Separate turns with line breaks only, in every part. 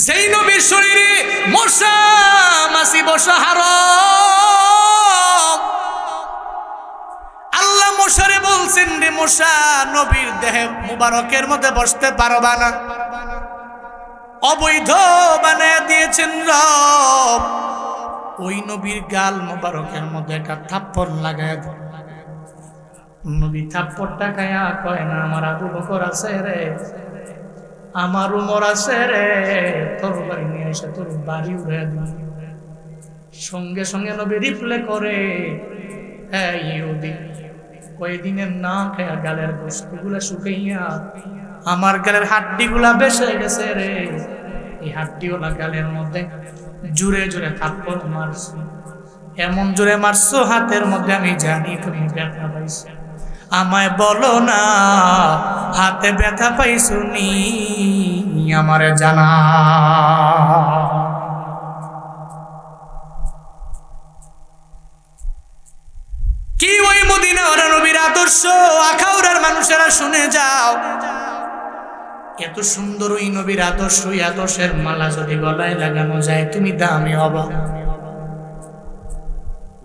যেই নবীর শরীরে মশা মাছি বসা হারাম, আল্লাহ মশারে বলছেন রে মশা নবীর দেহে মুবারকের মধ্যে বসতে পারবা না, অবৈধ বানায় দিয়েছেন রব। ওই নবীর গাল মুবারকের মধ্যে একটা থাপ্পড় লাগায়। নবী থাপ্পড়টা খায়া কয় না আমার আবু বকর আছে রে, আমার উমর আছে রে, তোর বাড়ি নিয়ে এসে তোর বাড়ি উড়ে দিই। সঙ্গে সঙ্গে নবী রিপ্লে করে, হ্যাঁ ইহুদি কয়েকদিনের না খায়া গালের গোশতগুলা শুকাইয়া আমার গালের হাড্ডিগুলা বেসে গেছে রে, এই হাড্ডিওয়ালা গালের মধ্যে জোরে জোরে থাপ্পড় মারছো, এমন জোরে মারছো হাতের মধ্যে আমি জানি তুমি ব্যথা পাইছো, আমায় বলো না হাতে ব্যথা পাইছো নি আমারে জানা। কি ওই মদিনা ওরা নবীর আদর্শ আখাউড়ার মানুষেরা শুনে যাও। এত সুন্দর ওই নবীর আদর্শ, ওই আদর্শের মালা যদি গলায় লাগানো যায় তুমি দামি হবা।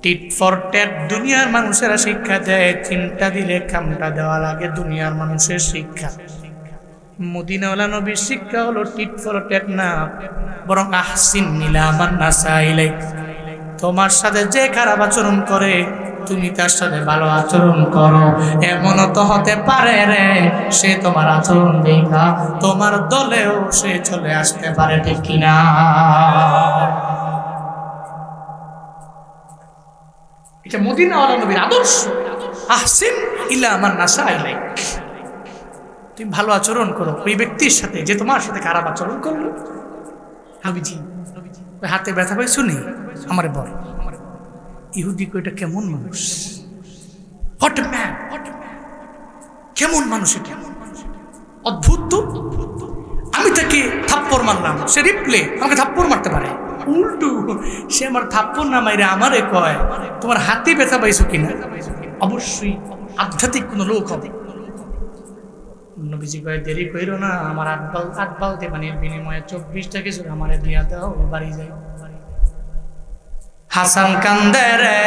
টিট ফর ট্যাট দুনিয়ার মানুষেরা শিক্ষা দেয়, চিন্তা দিলে কামটা দেওয়া লাগে, দুনিয়ার মানুষের শিক্ষা। মদিনাওয়ালা নবীর শিক্ষা হলো টিট ফর ট্যাট না, বরং আহসিন ইলা মান নাসা ইলাইক। তোমার সাথে যে খারাপ আচরণ করে তুমি তার সাথে ভালো আচরণ করো। এমনও তো হতে পারে রে সে তোমার আচরণ দেখা তোমার দলেও সে চলে আসতে পারে, ঠিক কিনা? এটা মদিনাওয়ালা নবীর আদর্শ, আহসিন ইলা মান নাসা ইলাইক। তুমি ভালো আচরণ করো ওই ব্যক্তির সাথে যে তোমার সাথে খারাপ আচরণ করলো। হাবিজি হাতে ব্যথা পাই শুনি আমারে বল। ইহুদি কইটা কেমন মানুষ, হট ম্যান, কেমন মানুষ এটা, অদ্ভুত তো। আমি তাকে থাপ্পড় মারলাম, সে রিপ্লে আমাকে থাপ্পড় মারতে পারে। উল্টু সে আমার থাপ্পড় না মাইরে আমারে কয় তোমার হাতে ব্যথা পাইছো কিনা। অবশ্যই আধ্যাত্মিক কোন লোক হবে। নবীজি কয় দেরি কইরো না, আমার আট বালতি পানির বিনিময়ে 24টা কিছু আমারে দিয়া দাও, বাড়ি যাই। হাসান কান্দে রে,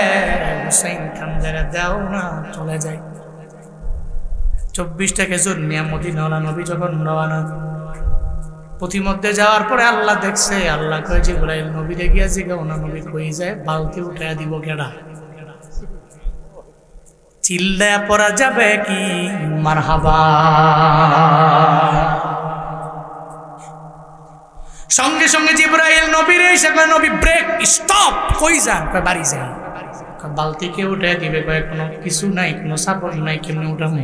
হুসাইন কান্দে রে, দাও না চলে যাই। 24টা খেজুর নিয়ে মদিনাওয়ালা নবী যখন রওনা, পথিমধ্যে যাওয়ার পরে আল্লাহ দেখছে, আল্লাহ কয় জিবরাইল নবীরে গিয়া জিগাও না নবী কই যায়, বালতি উঠাইয়া দিব কেডা। চিল্লায়া পড়া যাবে কি মারহাবা। সঙ্গে সঙ্গে জিবরাইল নবীর এসে কয় নবী ব্রেক, স্টপ, কই যান? কয় বাড়ি যাই। বালতি কে উঠে দিবে, কয় কোনো কিছু নাই, কোনো সাপোর্ট নাই, কেমনি উঠাবো?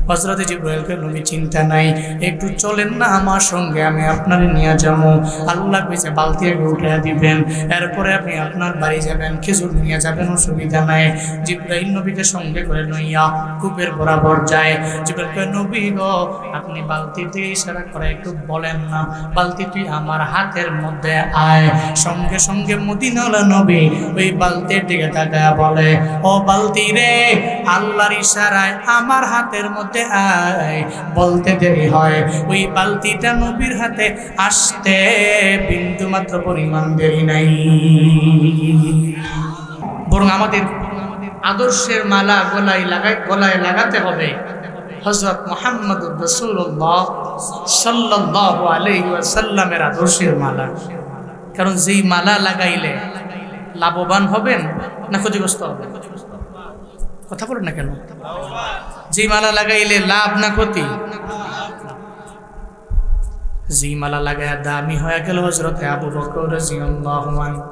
হযরত জিবরাইল কয় নবী চিন্তা নাই, একটু চলেন না আমার সঙ্গে, আমি আপনারে নিয়ে যাবো। আল্লাহ কইছে বালতি আগে উঠে দিবেন, এরপরে আপনি আপনার বাড়ি যাবেন, খেজুর নিয়ে যাবেন, অসুবিধা নাই। জিবরাইল নবীকে সঙ্গে করে নইয়া কূপের বরাবর যায়। জিবরাইল কয় নবী গো আপনি বালতি দিয়ে ইশারা করে একটু বলেন না, বালতি তুই আমার হাতের মধ্যে আয়। সঙ্গে সঙ্গে মদিনাওয়ালা নবী ওই বালতির দিকে তাকায়া বলে, ও বালতি রে, আল্লাহর ইশারায় আমার হাতের মধ্যে আয়। বলতে দেরি হয়, ওই বালতিটা নবীর হাতে আসতে বিন্দু মাত্র পরিমাণ দেরি নাই। বরং আমাদের আদর্শের মালা গলায় লাগাতে হবে হযরত মুহাম্মদুর রাসূলুল্লাহ সাল্লাল্লাহু আলাইহি ওয়াসাল্লামের আদর্শের মালা। কারণ যেই মালা লাগাইলে লাভবান হবেন না ক্ষতিগ্রস্ত হবেন? কথা বলেন না কেন? যে মালা লাগাইলে লাভ না ক্ষতি? যে মালা লাগাইয়া দামি হয়ে গেল হযরতে আবু বকর রাদিয়াল্লাহু আনহু,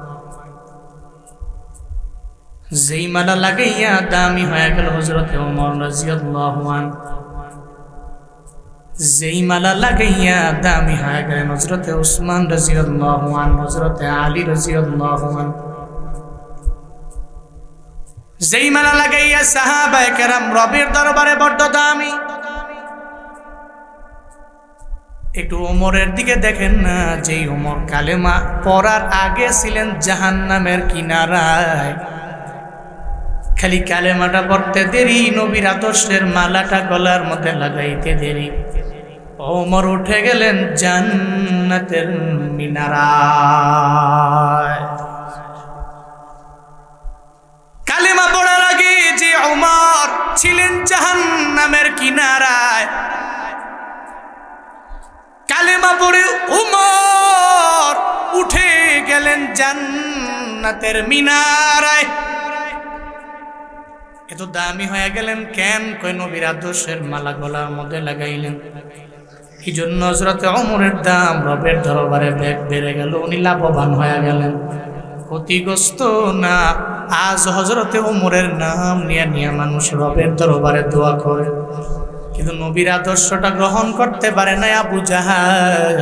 যেই মালা লাগাইয়া দামি হয়ে গেল হযরতে ওমর রাদিয়াল্লাহু আনহু, যেই মালা লাগাইয়া দামি হয়ে গেলেন হযরতে উসমান রাদিয়াল্লাহু আনহু, হযরতে আলী রাদিয়াল্লাহু আনহু, যেই মালা লাগাইয়া সাহাবায়ে কেরাম রবের দরবারে বড় দামি। একটু ওমরের দিকে দেখেন না, যেই ওমর কালেমা পড়ার আগে ছিলেন জাহান্নামের কিনারায়, খালি কালেমাটা পড়তে দেরি, নবীর আদর্শের মালাটা গলার মধ্যে লাগাইতে দেরি, ওমর উঠে গেলেন জান্নাত। জান্নাতের মিনারায়। কালেমা পড়ার আগে যে ওমর ছিলেন জাহান্নামের কিনারায়, কালেমা পড়ে ওমর উঠে গেলেন জান্নাতের মিনারায়। এত দামি হয়ে গেলেন কেন? কই নবীর আদর্শের মালা গলার মধ্যে লাগাইলেন। এই জন্য হযরত ওমরের দাম রবের দরবারে বেড়ে গেল, উনি লাভবান হয়ে গেলেন, ক্ষতিগ্রস্ত না। আজ হযরতে ওমরের নাম নিয়ে নিয়ে মানুষ রবের দরবারে দোয়া করে, কিন্তু নবীর আদর্শটা গ্রহণ করতে পারে না আবু জাহাল।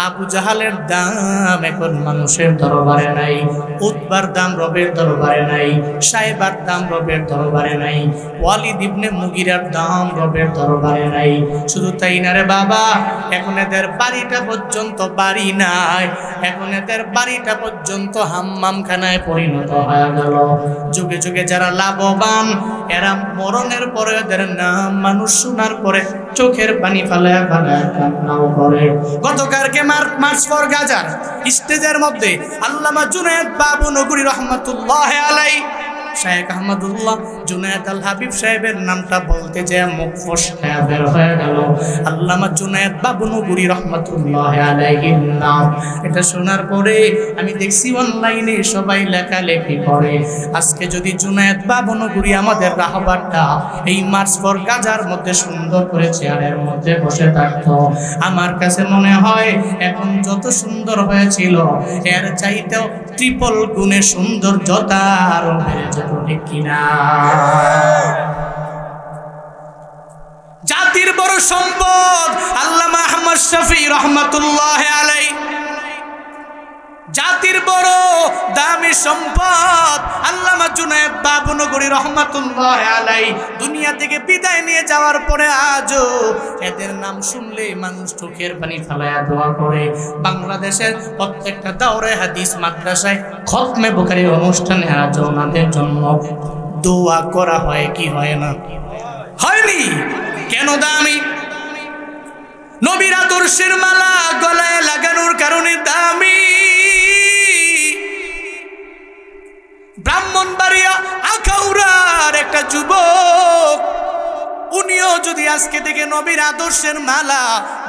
আবু জাহালের দাম এখন মানুষের দরবারে নাই, উতবার দাম রবের দরবারে নাই, সাইবার দাম রবের দরবারে নাই, ওয়ালিদ ইবনে মুগিরার দাম রবের দরবারে নাই। শুধু তাই না রে বাবা, এখন এদের বাড়িটা পর্যন্ত বাড়ি নাই, এখন এদের বাড়িটা পর্যন্ত হাম্মামখানায় পরিণত হয়ে গেল। যুগে যুগে যারা লাভবান, এরা মরণের পরে এদের নাম মানুষ শোনার পরে চোখের পানি ফালায় ফালায় কান্নাও করে। গতকালকে মার্চ ফর গাজার স্টেজের মধ্যে আল্লামা জুনায়েদ বাবুনগরী রহমাতুল্লাহ আলাইহি, শেখ আহমদুল্লাহ জুনায়েদ আল হাবিব সাহেবের নামটা বলতে যে মুখ ফসকে বের হয়ে গেল। আল্লামা জুনায়েদ বাবুনগরী রহমাতুল্লাহ আলাইহির নাম, এটা শোনার পরে আমি দেখছি অনলাইনে সবাই লেখালেখি করে। আজকে যদি জুনায়েদ বাবুনগরী আমাদের রাহবারটা এই মার্চ ফর গাজার মধ্যে সুন্দর করে চেয়ারের মধ্যে বসে থাকতো, আমার কাছে মনে হয় এখন যত সুন্দর হয়েছিল এর চাইতেও ট্রিপল গুণে সৌন্দর্যতা আরো বেড়ে যেত, ঠিক কিনা? জাতির বড় সম্পদ আল্লামা আহমদ শফি রহমাতুল্লাহ আলাইহি, জাতির বড় দামি সম্পদ আল্লামা জুনায়েদ বাবুনগরী রহমাতুল্লাহ আলাইহি দুনিয়া থেকে বিদায় নিয়ে যাওয়ার পরে আজও এদের নাম শুনলে মানুষ চোখের পানি ফেলায়া দোয়া করে। বাংলাদেশের প্রত্যেকটা দাওরে হাদিস মাদ্রাসায় খতমে বুখারী অনুষ্ঠানে আজও ওনাদের জন্য দোয়া করা হয় কি হয় না? হয়নি কেন? দামি নবীর আদর্শের মালা গলায় লাগানোর কারণে দামি। ব্রাহ্মণবাড়িয়া আখাউড়ার একটা যুবক, উনিও যদি আজকে থেকে নবীর আদর্শের মালা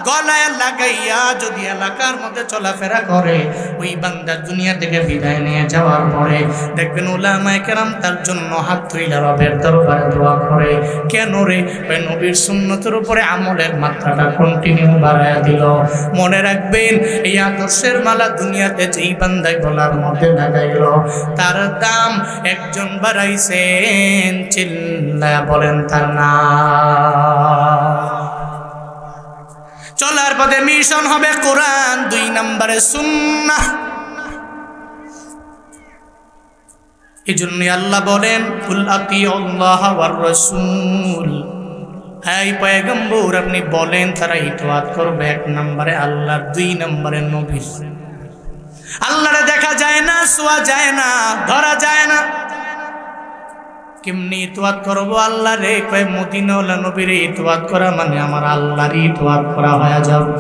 গলায় লাগাইয়া যদি এলাকার মধ্যে চলাফেরা করে, ওই বান্দা দুনিয়া থেকে বিদায় নিয়ে যাওয়ার পরে দেখবেন উলামায়ে কেরাম তার জন্য হাত তুলে রবের দরবারে দোয়া করে। কেন রে? ওই নবীর সুন্নতের উপরে আমলের মাত্রাটা কন্টিনিউ বাড়ায়া দিল। মনে রাখবেন, এই আদর্শের মালা দুনিয়াতে যেই বান্দায় গলার মধ্যে লাগাইল তার দাম একজন বাড়াইছেন, চিল্লায়া বলেন তার নাম। চলার পথে মিশন হবে কোরআন, 2 নম্বরে সুন্নাহ। এজন্য আল্লাহ বলেন কুল আতিউল্লাহ ওয়ার রাসূল, এই পয়গম্বর আপনি বলেন তারা ইতাআত করবে 1 নম্বরে আল্লাহ, 2 নম্বরে নবী। আল্লাহরে দেখা যায় না, ছোঁয়া যায় না, ধরা যায় না, কেমনি ইতাআত করব আল্লাহ রে? কয় মদিনাওয়ালা নবীর ইতাআত করা মানে আমার আল্লাহর ইতাআত করা হয়ে যাবে।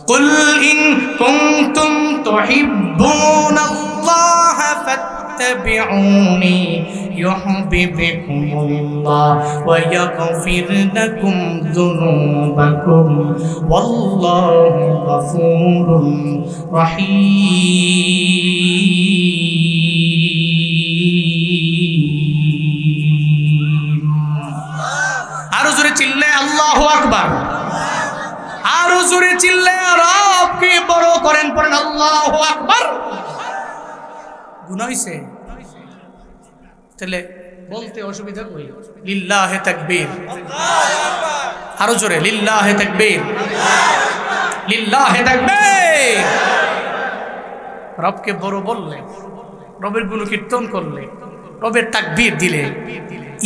কুল ইন কুনতুম তুহিব্বুনাল্লাহ ফাত্তাবিউনি ইউহিব্বুকুমুল্লাহ ওয়া ইয়াগফির লাকুম যুনুবাকুম ওয়াল্লাহু গফুরুর রহিম। আরো জোরে চিল্লে আল্লাহু আকবার, আরো জোরে চিল্লে রবকে বড় করেন, পড়েন আল্লাহু আকবার। গুনাহ হইছে তাহলে বলতে অসুবিধা কই? লিল্লাহে তাকবীর, আরো জোরে লিল্লাহে তাকবীর, লিল্লাহে তাকবীর। রবকে বড় বললে, রবের গুণ কীর্তন করলে, রবের তাকবীর দিলে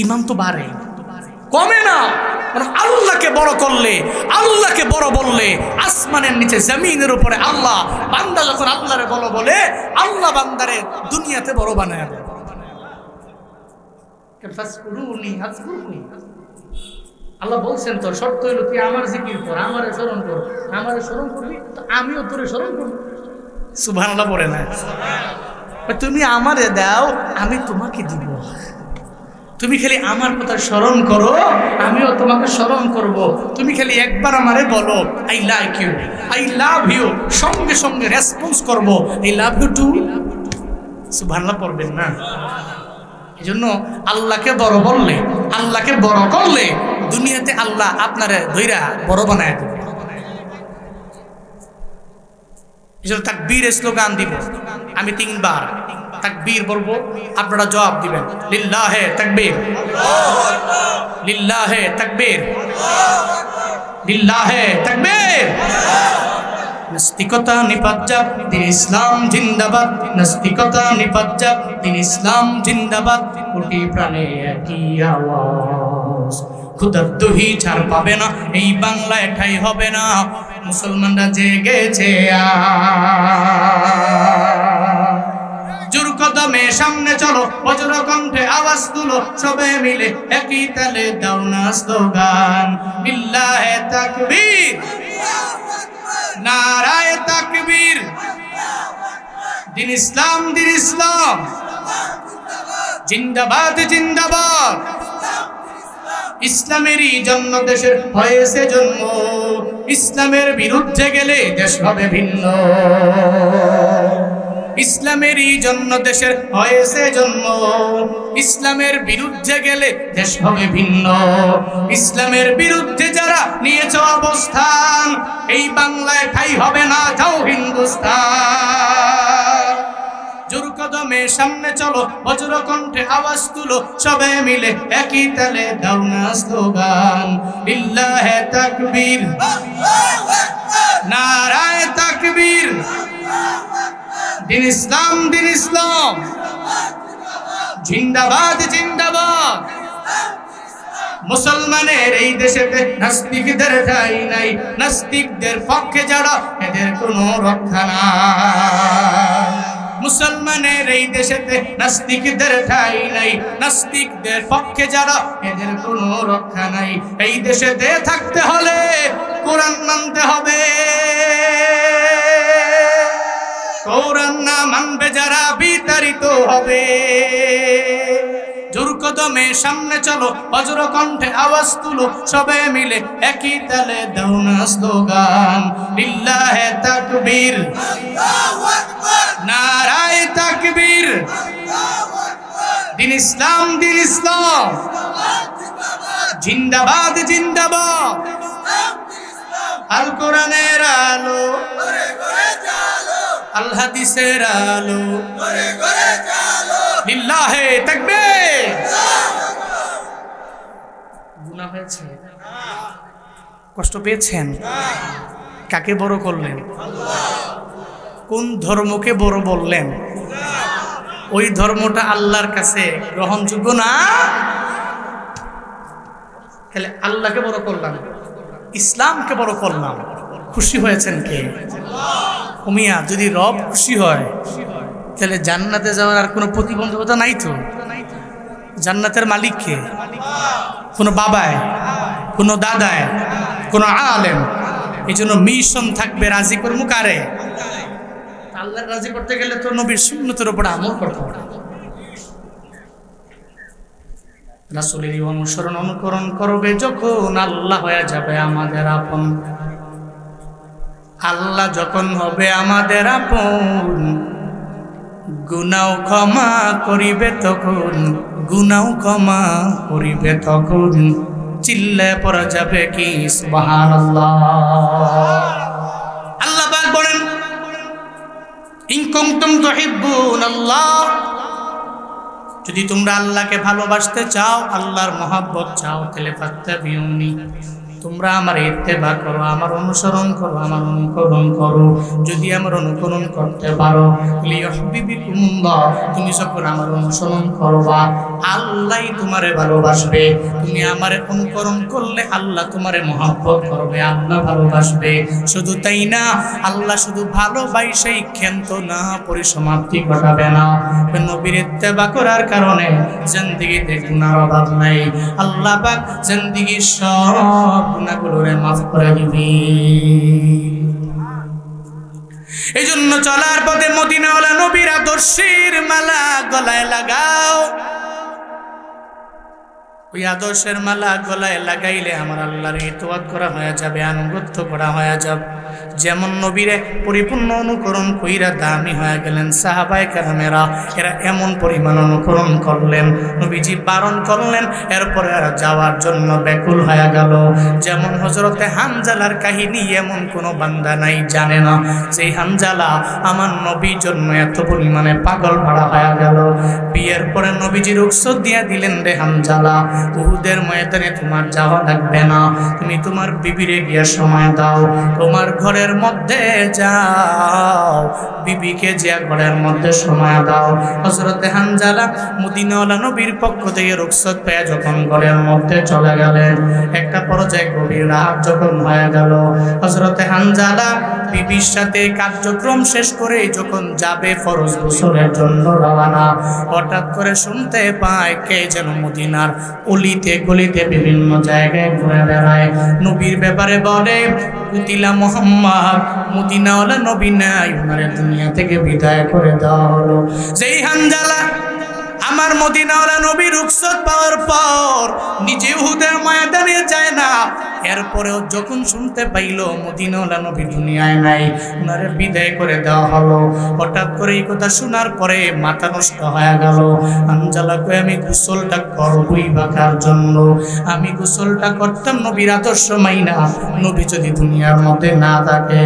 ঈমান তো বাড়ে, কমে না। আল্লাহকে বড় করলে, আল্লাহকে বড় বললে, আসমানের নিচে জমিনের উপরে আল্লাহ, বান্দা যখন আল্লাহরে বড় বলে, আল্লাহ বান্দারে দুনিয়াতে বড় বানায় দেয়। আল্লাহ বলছেন তো শর্ত হইল তুই আমার জিকির কর, আমারে স্মরণ কর, আমারে স্মরণ করবি তো আমিও তোরে স্মরণ করবো। সুবহানাল্লাহ পড়ে না? তুমি আমারে দাও আমি তোমাকে দিব, তুমি খালি আমার কথা স্মরণ করো আমিও তোমাকে স্মরণ করব। তুমি খালি একবার আমারে বলো I like you, I love you, সঙ্গে সঙ্গে রেসপন্স করব আই লাভ ইউ টু। সুবহানাল্লাহ পড়বেন না? এই জন্য আল্লাহকে বড় বললে, আল্লাহকে বড় করলে দুনিয়াতে আল্লাহ আপনারে ধইরা বড় বানায় দেবে। এই জন্য তাকবীর স্লোগান দিব আমি 3 বার তাকবীর বলবো, আপনারা জবাব দিবেন লিল্লাহে তাকবীর, লিল্লাহে তাকবীর, লিল্লাহে তাকবীর। নাস্তিকতা নিপাজ্জাব দিন ইসলাম জিন্দাবাদ, নাস্তিকতা নিপাজ্জাব দিন ইসলাম জিন্দাবাদ। কোটি প্রাণে একই আওয়াজ, খুদার দহি ছাড় পাবে না এই বাংলায় ঠাই হবে না। মুসলমানরা জেগেছে জোর কদমে সামনে চলো, বজ্র কণ্ঠে আওয়াজ তুলো, সবে মিলে একই তালে দাও না স্লোগান লিল্লাহে তাকবীর, নারায়ে তাকবীর। দিন ইসলাম, দিন ইসলাম জিন্দাবাদ, জিন্দাবাদ। ইসলামেরই জন্য দেশের হয়েছে জন্ম, ইসলামের বিরুদ্ধে গেলে দেশ হবে ভিন্ন। ইসলামেরই জন্য দেশের হয়েছে জন্ম, ইসলামের বিরুদ্ধে গেলে দেশ হবে ভিন্ন। ইসলামের বিরুদ্ধে যারা নিয়েছে অবস্থান, এই বাংলায় ঠাই হবে না, যাও হিন্দুস্তান। জোর কদমে সামনে চলো, বজ্র কণ্ঠে আওয়াজ তুলো, সবে মিলে একই তালে দাও না স্লোগান লিল্লাহে তাকবীর, নারায়ে তাকবীর। দিন ইসলাম, দিন ইসলাম জিন্দাবাদ, জিন্দাবাদ। মুসলমানের এই দেশেতে নাস্তিকদের ঠাঁই নাই, নাস্তিকদের পক্ষে যারা এদের কোনো রক্ষা নাই। মুসলমানের এই দেশেতে নাস্তিকদের ঠাঁই নাই, নাস্তিকদের পক্ষে যারা এদের কোনো রক্ষা নাই। এই দেশেতে থাকতে হলে কোরআন মানতে হবে, কোরআন না মানবে যারা বিতাড়িত হবে। জোর কদমে সামনে চলো, বজ্র কণ্ঠে আওয়াজ তুলো, সবে মিলে একই তালে দাও না স্লোগান লিল্লাহে তাকবীর, নারায়ে তাকবীর। দিন ইসলাম, দিন ইসলাম জিন্দাবাদ, জিন্দাবাদ। আল কোরআনের আলো, আল হাদিসের আলো, লিল্লাহে তাকবীর। গুনাহ হয়েছে, কষ্ট পেয়েছেন, কাকে বড় করলেন? কোন ধর্মকে বড় বললেন? ওই ধর্মটা আল্লাহর কাছে গ্রহণযোগ্য না। তাহলে আল্লাহকে বড় করলাম, ইসলামকে বড় করলাম, খুশি হয়েছেন কে? মিয়া যদি রব খুশি হয় তাহলে জান্নাতে যাওয়ার আর কোনো প্রতিবন্ধকতা নাই তো। জান্নাতের মালিক কে? কোনো বাবায়, কোনো দাদায়, কোনো আলেম। এই জন্য মিশন থাকবে রাজি করবো কারে? আল্লাহ রাজি করতে গেলে তো নবীর সুন্নতের উপর আমল করতে হবে। রাসূলের অনুসরণ অনুকরণ করবে যখন আল্লাহ হয়ে যাবে আমাদের আপন। আল্লাহ যখন হবে আমাদের আপন, গুনাহ ক্ষমা করিবে তখন, গুনাহ ক্ষমা করিবে তখন। চিল্লে পড়া যাবে কি সুবহানাল্লাহ। আল্লাহ পাক বলেন ইন কুনতুম তুহিব্বুনাল্লাহ, যদি তোমরা আল্লাহকে ভালোবাসতে চাও, আল্লাহর মহব্বত চাও, তাহলে ফাত্তাবিউনি, তোমরা আমার ইত্তেবা করো, আমার অনুসরণ করো, আমার অনুকরণ করো। যদি আমার অনুকরণ করতে পারো, লিয়াহবিবিকুমুল্লাহ, তুমি যখন আমার অনুসরণ করবা আল্লাহই তোমারে ভালোবাসবে। তুমি আমারে অনুকরণ করলে আল্লাহ তোমারে মহব্বত করবে, আল্লাহ ভালোবাসবে। শুধু তাই না, আল্লাহ শুধু ভালোবাসাই ক্ষান্ত না পরিসমাপ্তি ঘটাবে না। নবীর ইত্তেবা করার কারণে জিন্দেগিতে গুনার অভাব নাই। আল্লাহ পাক জিন্দেগির সব গুনাহগুলোরে মাফ করে দিবে। এই জন্য চলার পথে মদিনাওয়ালা নবীর আদর্শের মালা গলায় লাগাও। ওই আদর্শের মালা গলায় লাগাইলে আমার আল্লাহর ইতাআত করা হয়ে যাবে, আনুগত্য করা হয়ে যাবে। যেমন নবীরে পরিপূর্ণ অনুকরণ কইরা দামি হয়ে গেলেন সাহাবায়ে কেরামেরা, এরা এমন পরিমাণ অনুকরণ করলেন, নবীজি বারণ করলেন, এরপরে এরা যাওয়ার জন্য ব্যাকুল হয়ে গেল। যেমন হযরতে হানজালার কাহিনী এমন কোনো বান্দা নাই জানে না যে হানজালা আমার নবীর জন্য এত পরিমাণে পাগল ভাড়া হয়ে গেল। বিয়ের পরে নবীজি রুখসত দিয়ে দিলেন, রে হানজালা, উহুদের ময়দানে তোমার যাওয়া লাগবে না, তুমি তোমার বিবিরে গিয়ে সময় দাও, তোমার ঘরের মধ্যে যাও, বিবিকে যে ঘরের মধ্যে সময় দাও। হযরতে হানজালা মদিনাওয়ালা নবীর পক্ষ থেকে রুখসত পেয়ে যখন ঘরের মধ্যে চলে গেলেন, একটা পর্যায়ে গভীর রাত যখন হয়ে গেল, হযরতে হানজালা বিবির সাথে কার্যক্রম শেষ করে যখন যাবে ফরজ গোসলের জন্য রওনা, হঠাৎ করে শুনতে পায় কে যেন মদিনার অলিতে গলিতে বিভিন্ন জায়গায় ঘুরে বেড়ায়, নবীর ব্যাপারে বলে, কুতিলা মুহাম্মদ, মদিনাওয়ালা নবী নাই, ওনারে দুনিয়া থেকে বিদায় করে দেওয়া হলো। যেই হানজালা আমার মদিনাওয়ালা নবী রুখসত পাওয়ার পর নিজে উহুদের ময়দানে যায় না, এরপরেও যখন শুনতে পাইল মদিনাওয়ালা নবী দুনিয়ায় নাই, ওনারে বিদায় করে দেওয়া হলো, হঠাৎ করে এই কথা শোনার পরে মাথা নষ্ট হয়ে গেল। হানজালা কই, আমি গোসলটা করবই বা কার জন্য? আমি গোসলটা করতাম নবীর আদর্শ মাইনা, নবী যদি দুনিয়ার মধ্যে না থাকে,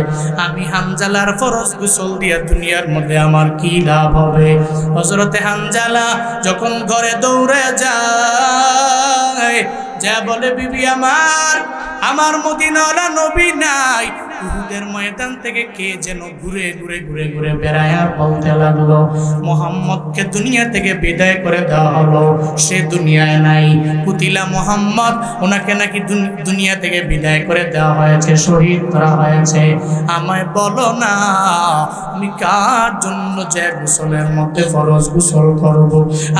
আমি হানজালার ফরজ গোসল দিয়া দুনিয়ার মধ্যে আমার কি লাভ হবে? হযরতে হানজালা যখন ঘরে দৌড়ে যায়, যা বলে, বিবি আমার মদিনাওয়ালা নবী নাই। উহুদের ময়দান থেকে কে যেন ঘুরে ঘুরে ঘুরে ঘুরে বেড়ায় আর বলতে লাগলো, মুহাম্মদকে দুনিয়া থেকে বিদায় করে দেওয়া হলো, সে দুনিয়ায় নাই। কুতিলা মুহাম্মদ, ওনাকে নাকি দুনিয়া থেকে বিদায় করে দেওয়া হয়েছে, শহীদ করা হয়েছে। আমায় বলো না, আমি কার জন্য যে গোসলের মধ্যে ফরজ গোসল করব?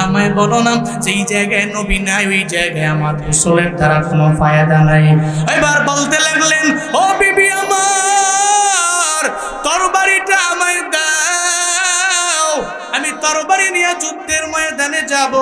আমায় বলো না, যেই জায়গায় নবী নাই ওই জায়গায় আমার গোসলের দ্বারা কোনো ফায়দা নাই। এবার বলতে লাগলেন, ও বিবি আমার, তরবারিটা আমায় দাও, আমি তরবারি নিয়ে যুদ্ধের ময়দানে যাব।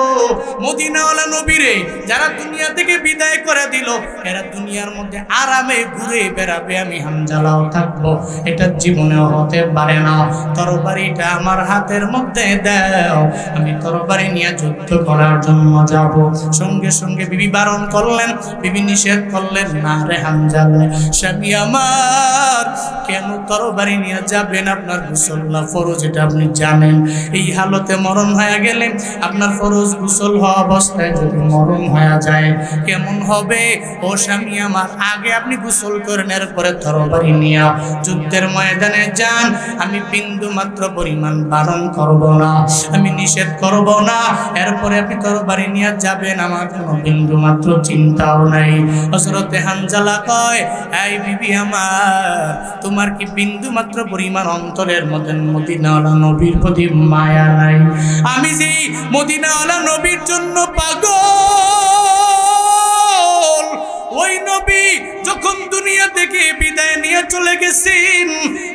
মদিনাওয়ালা নবীরে যারা দুনিয়া থেকে বিদায় করে দিল, এরা দুনিয়ার মধ্যে আরামে ঘুরে বেড়াবে, আমি হানজালাও থাকবো, এটা জীবনেও হতে পারে না। তরবারিটা আমার হাতের মধ্যে দাও, আমি তরবারি নিয়ে যুদ্ধ করার জন্য যাব। সঙ্গে সঙ্গে বিবি বারণ করলেন, বিবি নিষেধ করলেন, না রে হানজালা, স্বামী আমার, কেন তরবারি নিয়ে যাবেন? আপনার গোসল্লা ফরজ, এটা আপনি জানেন। এই হালতে মরণ হয়ে গেলে, আপনার ফরজ গোসল হওয়া অবস্থায় যদি মরণ হয়ে যায় কেমন হবে? ও স্বামী আমার, আগে আপনি গোসল করেন, এরপরে তরবারি নিয়ে যুদ্ধের ময়দানে যান। আমি বিন্দু মাত্র পরিমাণ বারণ করব না, আমি নিষেধ করব না, এরপরে আপনি তরবারি নিয়ে যাবেন, আমার কোনো বিন্দু মাত্র চিন্তাও নাই। হযরতে হানজালা কয়, এই বিবি আমার, তোমার কি বিন্দু মাত্র পরিমাণ অন্তরের মধ্যে মদিনাওয়ালা নবীর প্রতি মায়া নাই? আমি যে মদিনাওয়ালা নবীর জন্য পাগল, ওই নবী যখন দুনিয়া থেকে বিদায় নিয়ে চলে গেছেন,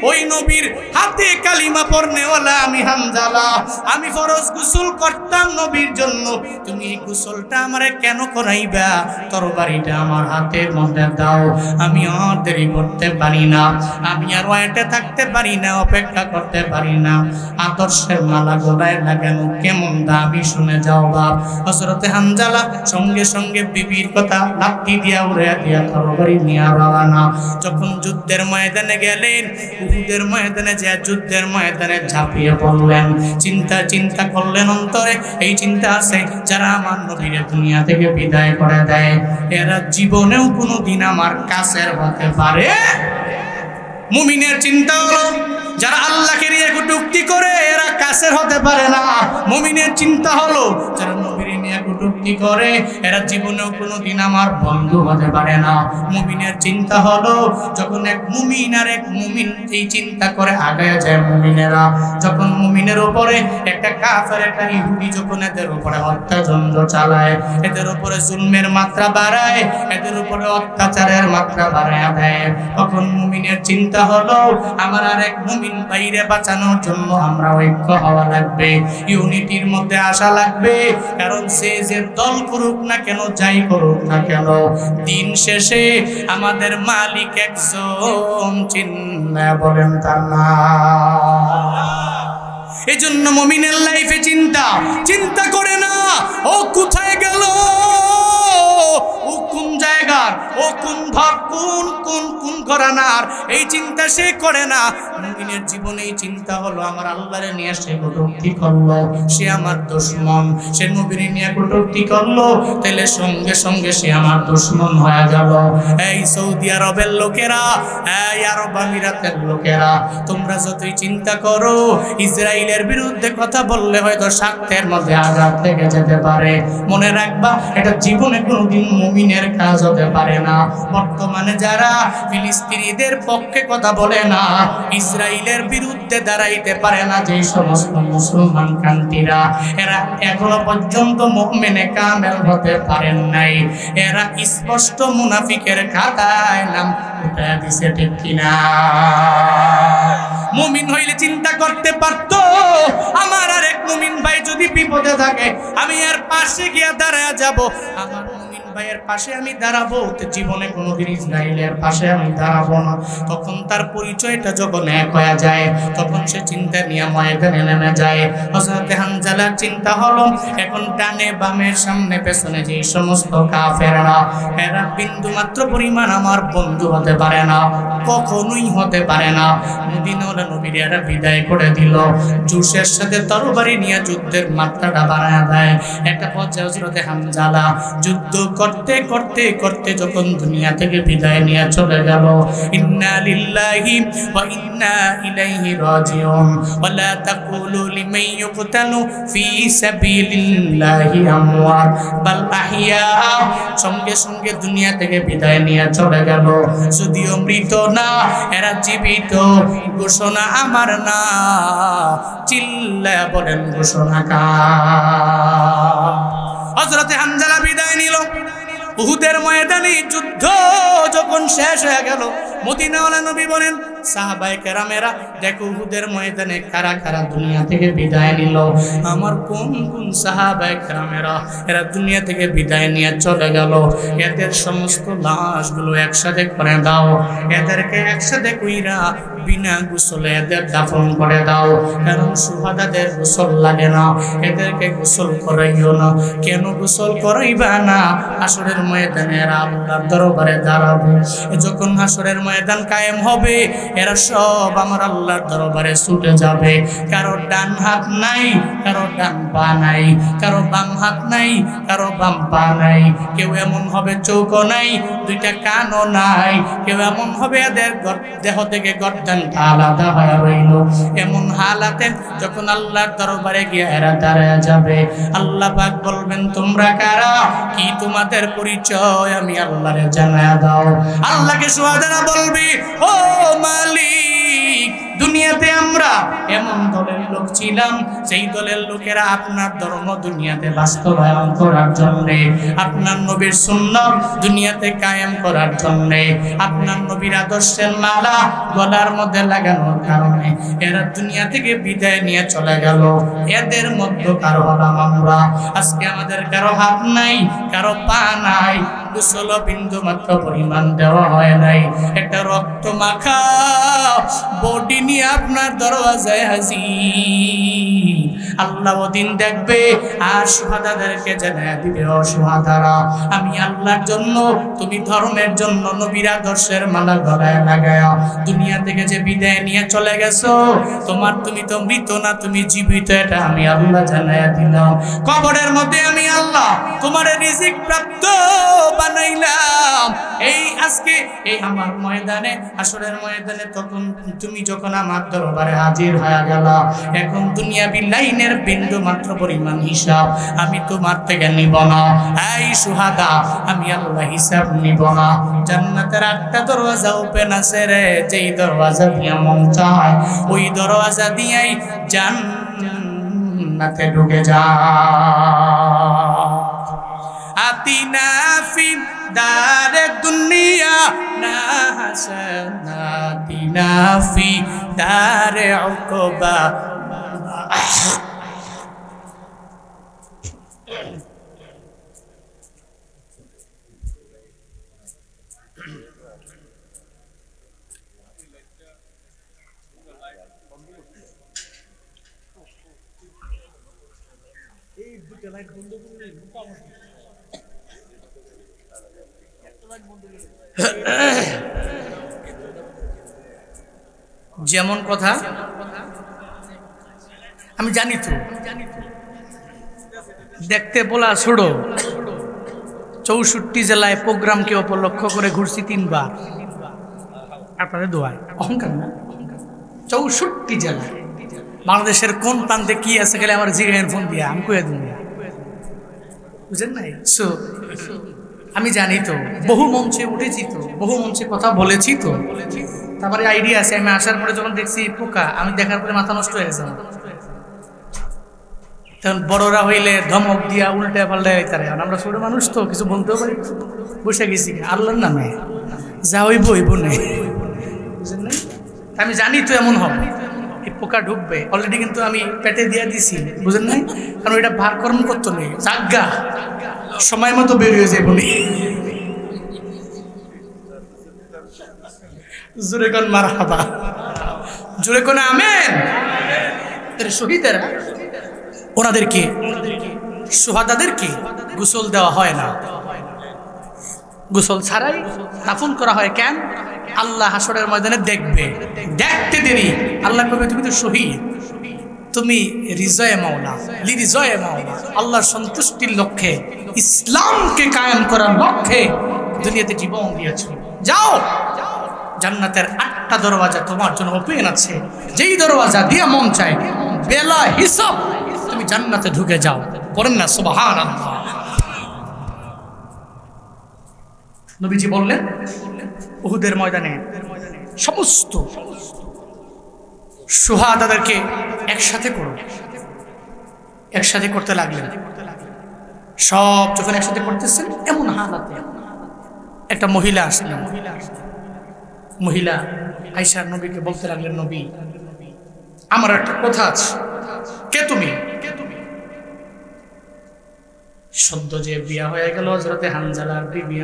ওই নবীর হাতে কালিমা পড়নেওয়ালা আমি হানজালা, আমি ফরজ গোসল করতাম নবীর জন্য, তুমি এই গোসলটা আমারে কেন করাইবা? তরবারিটা আমার হাতের মধ্যে দাও, আমি আর দেরি করতে পারি না, আমি আর ওয়াইটে থাকতে পারি না, অপেক্ষা করতে পারি না। আদর্শের মালা গলায় লাগানো কেমন দামি, শুনে যাও বাপ। হযরতে হানজালা সঙ্গে সঙ্গে বিবির কথা লাঠি দিয়া উড়ে দিয়া তরবারি নিয়ে রওনা। যখন যুদ্ধ যুদ্ধের ময়দানে গেলেন, উহুদের ময়দানে যে যুদ্ধের ময়দানে ঝাঁপিয়ে পড়লেন, চিন্তা করলেন অন্তরে, এই চিন্তা আছে যারা আমার নবীর দুনিয়া থেকে বিদায় করে দেয় এরা জীবনেও কোনোদিন আমার কাছের হতে পারে। মুমিনের চিন্তা হলো যারা আল্লাহকে নিয়ে কটূক্তি করে এরা কাছের হতে পারে না। মুমিনের চিন্তা হলো যারা নবীর নিয়ে কটূক্তি করে এরা জীবনেও কোনোদিন আমার বন্ধু হতে পারে না। মুমিনের চিন্তা হলো যখন এক মুমিন আর এক মুমিন এই চিন্তা করে আগায় যায় মুমিনেরা, যখন মুমিনের উপরে একটা কাফের একটা ইহুদি যখন এদের উপরে অত্যাচার চালায়, এদের উপরে জুলমের মাত্রা বাড়ায়, এদের উপরে অত্যাচারের মাত্রা বাড়ায় দেয়, তখন মুমিনের চিন্তা হলো আমার আর এক মুমিন বাইরে বাঁচানোর জন্য আমরা ঐক্য হওয়া লাগবে, ইউনিটির মধ্যে আসা লাগবে। কারণ সে যে দল করুক না কেন, যাই করুক না কেন, দিন শেষে আমাদের মালিক একজন, চিন্তা বলেন তার নাম। এই জন্য মুমিনের লাইফে চিন্তা করে না ও কোথায় গেল, ও কোন জায়গার, ও কোন ভাব, কোন ঘরানার, এই চিন্তা সে করে না। মুমিনের জীবনে এই চিন্তা হলো আমার আল্লাহরে নিয়ে সে কটূক্তি করলো, সে আমার দুশমন, সে নবীর নিয়ে কটূক্তি করলো, তাহলে সঙ্গে সঙ্গে সে আমার দুশমন হয়ে গেল। এই সৌদি আরবের লোকেরা, এই আরব আমিরাতের লোকেরা, তোমরা যতই চিন্তা করো ইসরায়েলের বিরুদ্ধে কথা বললে হয়তো স্বার্থের মধ্যে আঘাত লেগে যেতে পারে, মনে রাখবা এটা জীবনে কোনোদিন মুমিনের কাজ হতে পারে না। বর্তমানে যারা ফিলিস্তিনিদের পক্ষে কথা বলে না, ইসরায়েলের বিরুদ্ধে দাঁড়াইতে পারে না, যে সমস্ত মুসলমান কান্তিরা এরা এখনো পর্যন্ত মুমিনে কামেল হতে পারেন নাই, এরা স্পষ্ট মুনাফিকের খাতায় নাম উঠায় দিছে, ঠিক কিনা? মুমিন হইলে চিন্তা করতে পারতো আমার আর এক মুমিন ভাই যদি বিপদে থাকে আমি এর পাশে গিয়ে দাঁড়ায় যাব, আমার মুমিন ভাইয়ের পাশে আমি দাঁড়াবো, জীবনে কোনোদিন ইসরায়েলের পাশে আমি দাঁড়াবো না। তখন তার পরিচয়টা যখন এক হয়ে যায় তখন সে চিন্তা নিয়ে ময়দানে নেমে যায়। হযরতে হানজালার চিন্তা হলো এখন ডানে বামে সামনে পেছনে যে সমস্ত কাফেররা এরা বিন্দু মাত্র পরিমাণ আমার বন্ধু হতে পারে না, কখনোই হতে পারে না। মদিনার নবীর এরা বিদায় করে দিল, জোশের সাথে তরবারি নিয়ে যুদ্ধের মাত্রাটা বাড়ায় দেয়। একটা পর্যায়ে হযরতে হানজালা যুদ্ধ করতে করতে করতে যখন দুনিয়া থেকে বিদায় নিয়ে চলে গেল, ইন্না লিল্লাহি ওয়া ইন্না ইলাইহি রাজিউন ওয়া লা তাকুলু লিমান ইউকতালু ফি সাবিলিল্লাহি আমওয়াত বাল আহইয়া, সঙ্গে সঙ্গে দুনিয়া থেকে বিদায় নিয়ে চলে গেল। যদিও মৃত না, এরা জীবিত। ঘোষণা আমার না, চিল্লায়া বলেন ঘোষণা কার? হযরতে হানজালা বিদায় নিল। উহুদের ময়দানে যুদ্ধ যখন শেষ হয়ে গেল, মদিনাওয়ালা নবী বলেন সাহাবায়ে কেরামেরা দেখো উহুদের ময়দানে কারা কারা দুনিয়া থেকে বিদায় নিল। আমার কোন কোন সাহাবায়ে কেরামেরা এরা দুনিয়া থেকে বিদায় নিয়ে চলে গেল, এদের সমস্ত লাশগুলো একসাথে করে দাও, এদেরকে একসাথে কইরা বিনা গোসলে এদের দাফন করে দাও। কারণ শুহাদাদের গোসল লাগে না, এদেরকে গোসল করাইও না। কেন গোসল করাইবা না? হাসরের ময়দানে এরা আল্লাহর দরবারে দাঁড়াবে। যখন হাসরের ময়দান কায়েম হবে এরা সব আমার আল্লাহর দরবারে ছুটে যাবে। কারো ডান হাত নাই, কারো ডান পা নাই, কারো বাম হাত নাই, কারো বাম পা নাই। কেউ এমন হবে চৌকো নাই, দুইটা কানও নাই। কেউ এমন হবে এদের দেহ থেকে গর্দানটা আলাদা হয়ে রইল। এমন হালাতে যখন আল্লাহর দরবারে গিয়ে এরা দাঁড়ায় যাবে, আল্লাহ পাক বলবেন তোমরা কারা, কি তোমাদের পরিচয় আমি আল্লাহরে জানায়া দাও। আল্লাহকে সুবহানাহু বলবি ও মালিক, দুনিয়াতে আমরা এমন দলের লোক ছিলাম, সেই দলের লোকেরা আপনার ধর্ম দুনিয়াতে বাস্তবায়ন করার জন্যে, আপনার নবীর সুন্নাত দুনিয়াতে কায়েম করার জন্যে, আপনার নবীর আদর্শের মালা গলার মধ্যে লাগানোর কারণে এরা দুনিয়া থেকে বিদায় নিয়ে চলে গেল। এদের মধ্যে কারো হলাম আমরা। আজকে আমাদের কারো হাত নাই, কারো পা নাই, গোসল বিন্দু মাত্র পরিমাণ দেওয়া হয় নাই। একটা রক্ত মাখা বডি নিয়ে আপনার দরওয়াজায় হাজির। আল্লাহ ওদিন দেখবে আর সুহাদাদেরকে জানায়া দিবে, ও সুহাদারা, আমি আল্লাহর জন্য, তুমি ধর্মের জন্য নবীর আদর্শের মালা গলায় লাগায়া দুনিয়া থেকে যে বিদায় নিয়ে চলে গেছো, তুমি তো মৃত না, তুমি জীবিত, এটা আমি আল্লাহ জানায়া দিলাম। কবরের মধ্যে আমি আল্লাহ তোমার রিজিক প্রাপ্ত বানাইলাম। এই আজকে এই আমার ময়দানে, হাসরের ময়দানে, তখন তুমি যখন আমার দরবারে হাজির হয়ে গেল, এখন দুনিয়াবি লাইনের বিন্দু মাত্র পরিমাণ হিসাব আমি তোমার থেকে নিব না। এই সুহাদা, আমি আল্লাহ হিসাব নিব না। জান্নাতের 8টা দরওয়াজা ওপেন আছে রে, যেই দরওয়াজা দিয়ে মন চায় ওই দরওয়াজা দিয়েই জান্নাতে ঢুকে যা। আতিনা ফি দারে দুনিয়া না হাসানাতিনা ফি দারে উকবা। যেমন কথা আমি জানি তো, দেখতে বলা ছোড়ো, 64 জেলায় প্রোগ্রামকে উপলক্ষ করে ঘুরছি 3 বার। আপনাদের দোয়ায়, অহংকার না, 64 জেলায়। বাংলাদেশের কোন প্রান্তে কি আছে গেলে আমার জিগাইন ফোন দিয়া আমি কয়ে দিন, বুঝেন নাই? সো আমি জানি তো, বহু মঞ্চে উঠেছি তো, বহু মঞ্চে কথা বলেছি তো, তারপরে আইডিয়া আছে। আমি আসার পরে যখন দেখছি পোকা, আমি দেখার পরে মাথা নষ্ট হয়ে গেছে। তখন বড়রা হইলে ধমক দিয়া উল্টে পাল্টে তারে, আমরা ছোট মানুষ তো কিছু বলতেও পারি, বসে গেছি আল্লাহর নামে, যা হইব হইব নেই, বুঝলেন না? আমি জানি তো এমন হবে, এই পোকা ঢুকবে অলরেডি, কিন্তু আমি পেটে দিয়ে দিছি, বুঝলেন নাই? কারণ এটা ভার কর্ম করতে নেই, জাগা সময় মতো বেরিয়ে যায় বলি। জোরে কোন মারহাবা, জোরে কোন আমেন। শহীদেরা, ওনাদেরকে, সুহাদাদেরকে গোসল দেওয়া হয় না, গোসল ছাড়াই দাফন করা হয়। কেন? আল্লাহ হাসরের ময়দানে দেখবে, দেখতে দেরি আল্লাহ কবে তুমি তো শহীদ, তুমি রিজয়ে মাওলা, লি রিজয়ে মাওলা, আল্লাহর সন্তুষ্টির লক্ষ্যে, ইসলামকে কায়েম করার লক্ষ্যে দুনিয়াতে জীবন দিয়েছ। যাও, জান্নাতের 8টা দরওয়াজা তোমার জন্য ওপেন আছে, যেই দরওয়াজা দিয়ে মন চায় বেলা হিসাব তুমি জান্নাতে ঢুকে যাও। পড়েন না সুবহানাল্লাহ। নবীজি বললেন উহুদের ময়দানে সমস্ত সুহাদাদেরকে একসাথে করো, একসাথে করতে লাগলেন। সব যখন একসাথে করতেছেন, এমন হালাতে একটা মহিলা আসলেন। মহিলা আয়েশা নবীকে বলতে লাগলেন, নবী, আমার একটা কথা আছে। কে তুমি? সদ্য যে বিয়া হয়ে গেল হযরতে হানজালার বিবি।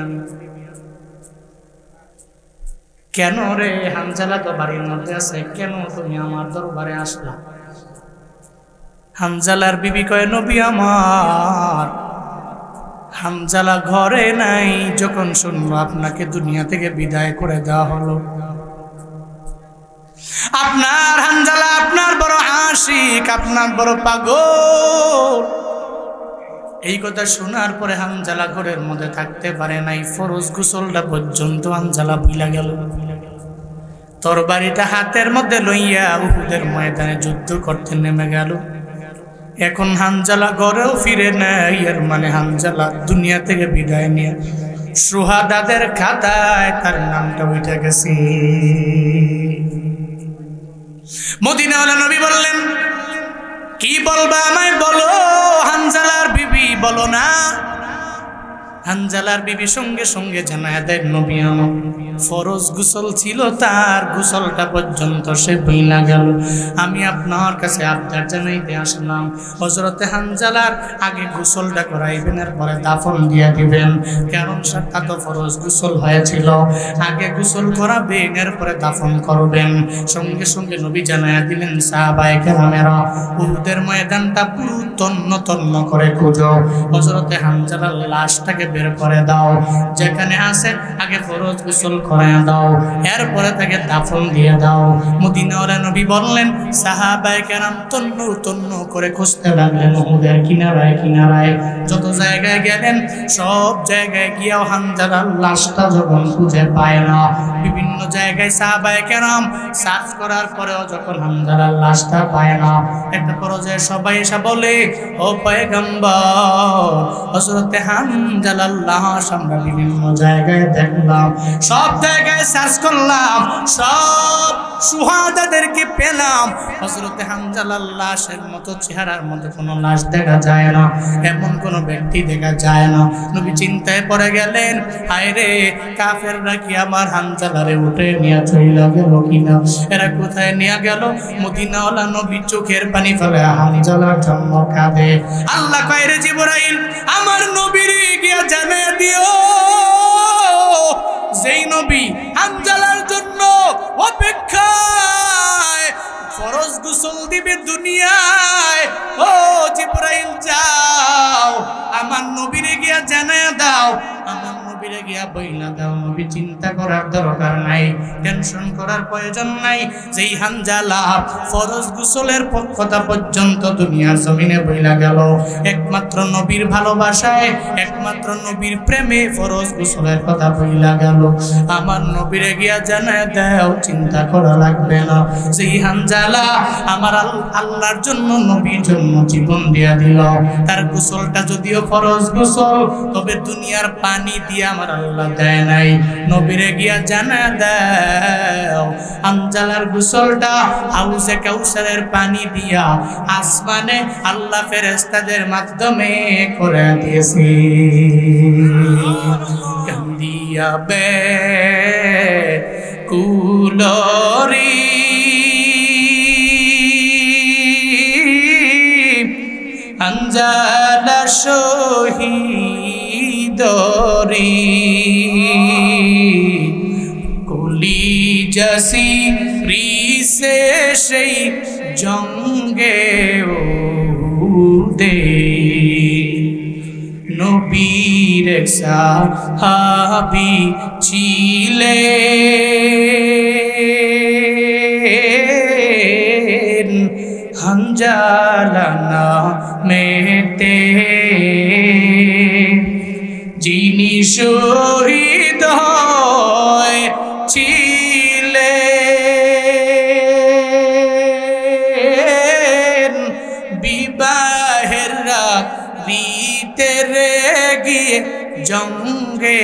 কেন রে হানজালা তো বাড়ির মধ্যে আছে, কেন তুমি আমার দরবারে আসলা? হানজালার বিবি কয়, নবী আমার, হানজালা ঘরে নাই। যখন শুনলো আপনাকে দুনিয়া থেকে বিদায় করে দেওয়া হলো, আপনার হানজালা আপনার বড় আশিক, আপনার বড় পাগল। এই কথা শোনার পরে হানজালা ঘরের মধ্যে থাকতে পারে নাই। ফরজ গোসলটা পর্যন্ত হানজালা ভুলা গেল। তরবারিটা হাতের মধ্যে লইয়া উহুদের ময়দানে যুদ্ধ করতে নেমে গেল। এখন হানজালা ঘরেও ফিরে নাই, এর মানে হানজালা দুনিয়া থেকে বিদায় নিয়ে সুহাদাদের খাতায় তার নামটা উঠে গেছে। মদিনাওয়ালা নবী বললেন, কি বলবা আমায় বলো। হানজালার বিবি বলো না। হানজালার বিবি সঙ্গে সঙ্গে জানায় দেয় নবী আমার ফরজ গোসল ছিল, তার গোসলটা পর্যন্ত সে ভুইলা গেল। আমি আপনার কাছে আবদার জানাইতে আসলাম, হযরতে হানজালার আগে গোসলটা করাইবেন, এরপরে দাফন দিয়ে দিবেন, কারণ সেটা তো ফরজ গোসল হয়েছিল। আগে গোসল করাবেন, এরপরে দাফন করবেন। সঙ্গে সঙ্গে নবী জানায়া দিলেন সাহাবায়ে কেরামেরা, উহুদের ময়দানটা পুরো তন্ন তন্ন করে খুঁজো, হযরতে হানজালার লাশটাকে বের করে দাও, যেখানে আছে আগে ফরজ গোসল করায়া দাও, এরপরে তাকে দাফন দিয়ে দাও। মদিনাওয়ালা নবী বললেন, সাহাবায়ে কেরাম তন্ন তন্ন করে খুঁজতে লাগলেন উহুদের কিনারায় কিনারায়। যত জায়গায় গেলেন সব জায়গায় গিয়েও হানজালার লাশটা যখন খুঁজে পায় না, বিভিন্ন জায়গায় সাহাবায়ে কেরাম সার্চ করার পরেও যখন হানজালার লাশটা পায় না, একটা পর্যায়ে সবাই এসে বলে, ও পয়গম্বর, হযরতে হানজালার লাশ আমরা বিভিন্ন জায়গায় দেখলাম, সব জায়গায় সার্চ করলাম, সব শুহাদাদেরকে পেলাম, হযরতে হানজালার লাশের মতো চেহারার মতো কোনো লাশ দেখা যায় না, এমন কোনো ব্যক্তি দেখা যায় না। নবী চিন্তায় পড়ে গেলেন, হায় রে, কাফেররা কি আমার হানজালারে উঠে নিয়ে চলে গেল কিনা, এরা কোথায় নিয়ে গেল? মদিনাওয়ালা নবী চোখের পানি ফেলে হানজালার জন্য কাঁদে। আল্লাহ কয়, রে জিবরাইল, আমার নবীরে গিয়া জানিয়ে দিও, যেই নবী হানজালার জন্য অপেক্ষায় ফরজ গোসল দিবে দুনিয়ায়, ও জিবরাইল যাও আমার নবীরে গিয়া জানায়া দাও, আমার নবীরে গিয়া বইলা দাও। নবী চিন্তা করার দরকার নাই, টেনশন করার প্রয়োজন নাই, যেই হানজালা ফরজ গোসলের কথা পর্যন্ত দুনিয়ার জমিনে বইলা গেল, একমাত্র নবীর ভালোবাসায়, একমাত্র নবীর প্রেমে ফরজ গোসলের কথা বইলা গেল। আমার নবীরে গিয়া জানায়া দাও, চিন্তা করা লাগবে না, যেই হানজালা আমার আল্লাহর জন্য, নবীর জন্য জীবন দিয়া দিল, তার গোসলটা যদিও ফরজ গোসল, তবে দুনিয়ার পানি দিয়ে আমার আল্লাহ দেয় নাই। নবীরে গিয়া জানা দাও, হানজালার গোসলটা হাউজে কাউসারের পানি দিয়া আসমানে আল্লাহ ফেরেশতাদের মাধ্যমে করে দিয়েছে। কান্দিয়া বে কুলরি হানজালা শহীদরি কুলি জাসি রিসে সেই জঙ্গে উদে নবীর সাহাবী ছিলেন হানজালা নামেতে, যিনি শহীদ হয়েছিলেন বিবাহের রাতে গিয়ে জঙ্গে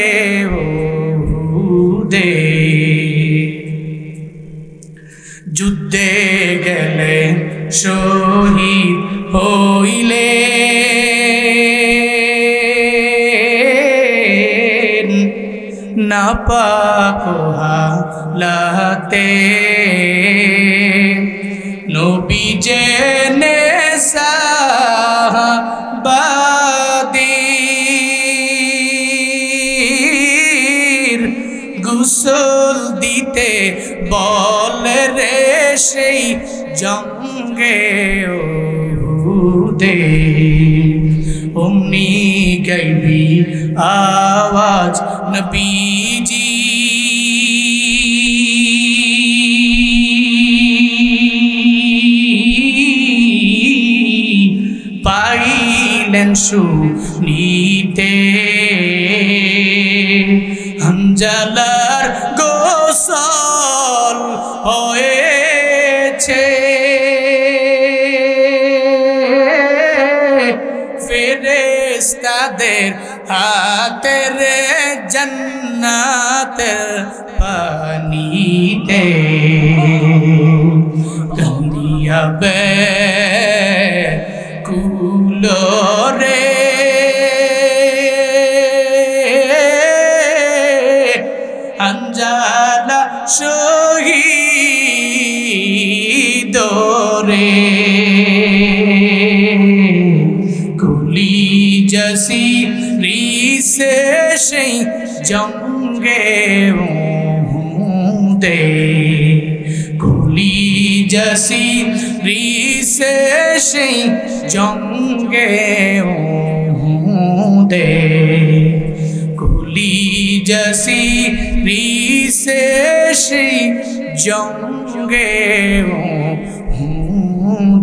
উদে, যুদ্ধে গেলে শহীদ হইলে নাপাক হালাতে, নবী জেনে সাহাবাদের গোসল দিতে বলে রে সেই জঙ্গে উদে, অমনি গাইবি আওয়াজ নবীজি পাইলেন শুনিতে, হানজালার গোসল হয়েছে, ফেরেশতাদের হাতে রে জান্নাতের পানিতে, কান্দিয়া বে কুলরে কুলি জসি রিসে সেই জঙ্গে দে কুলি জসি রিসে সেই জঙ্গে দে কুলি জসি রিসে সেই জঙ্গে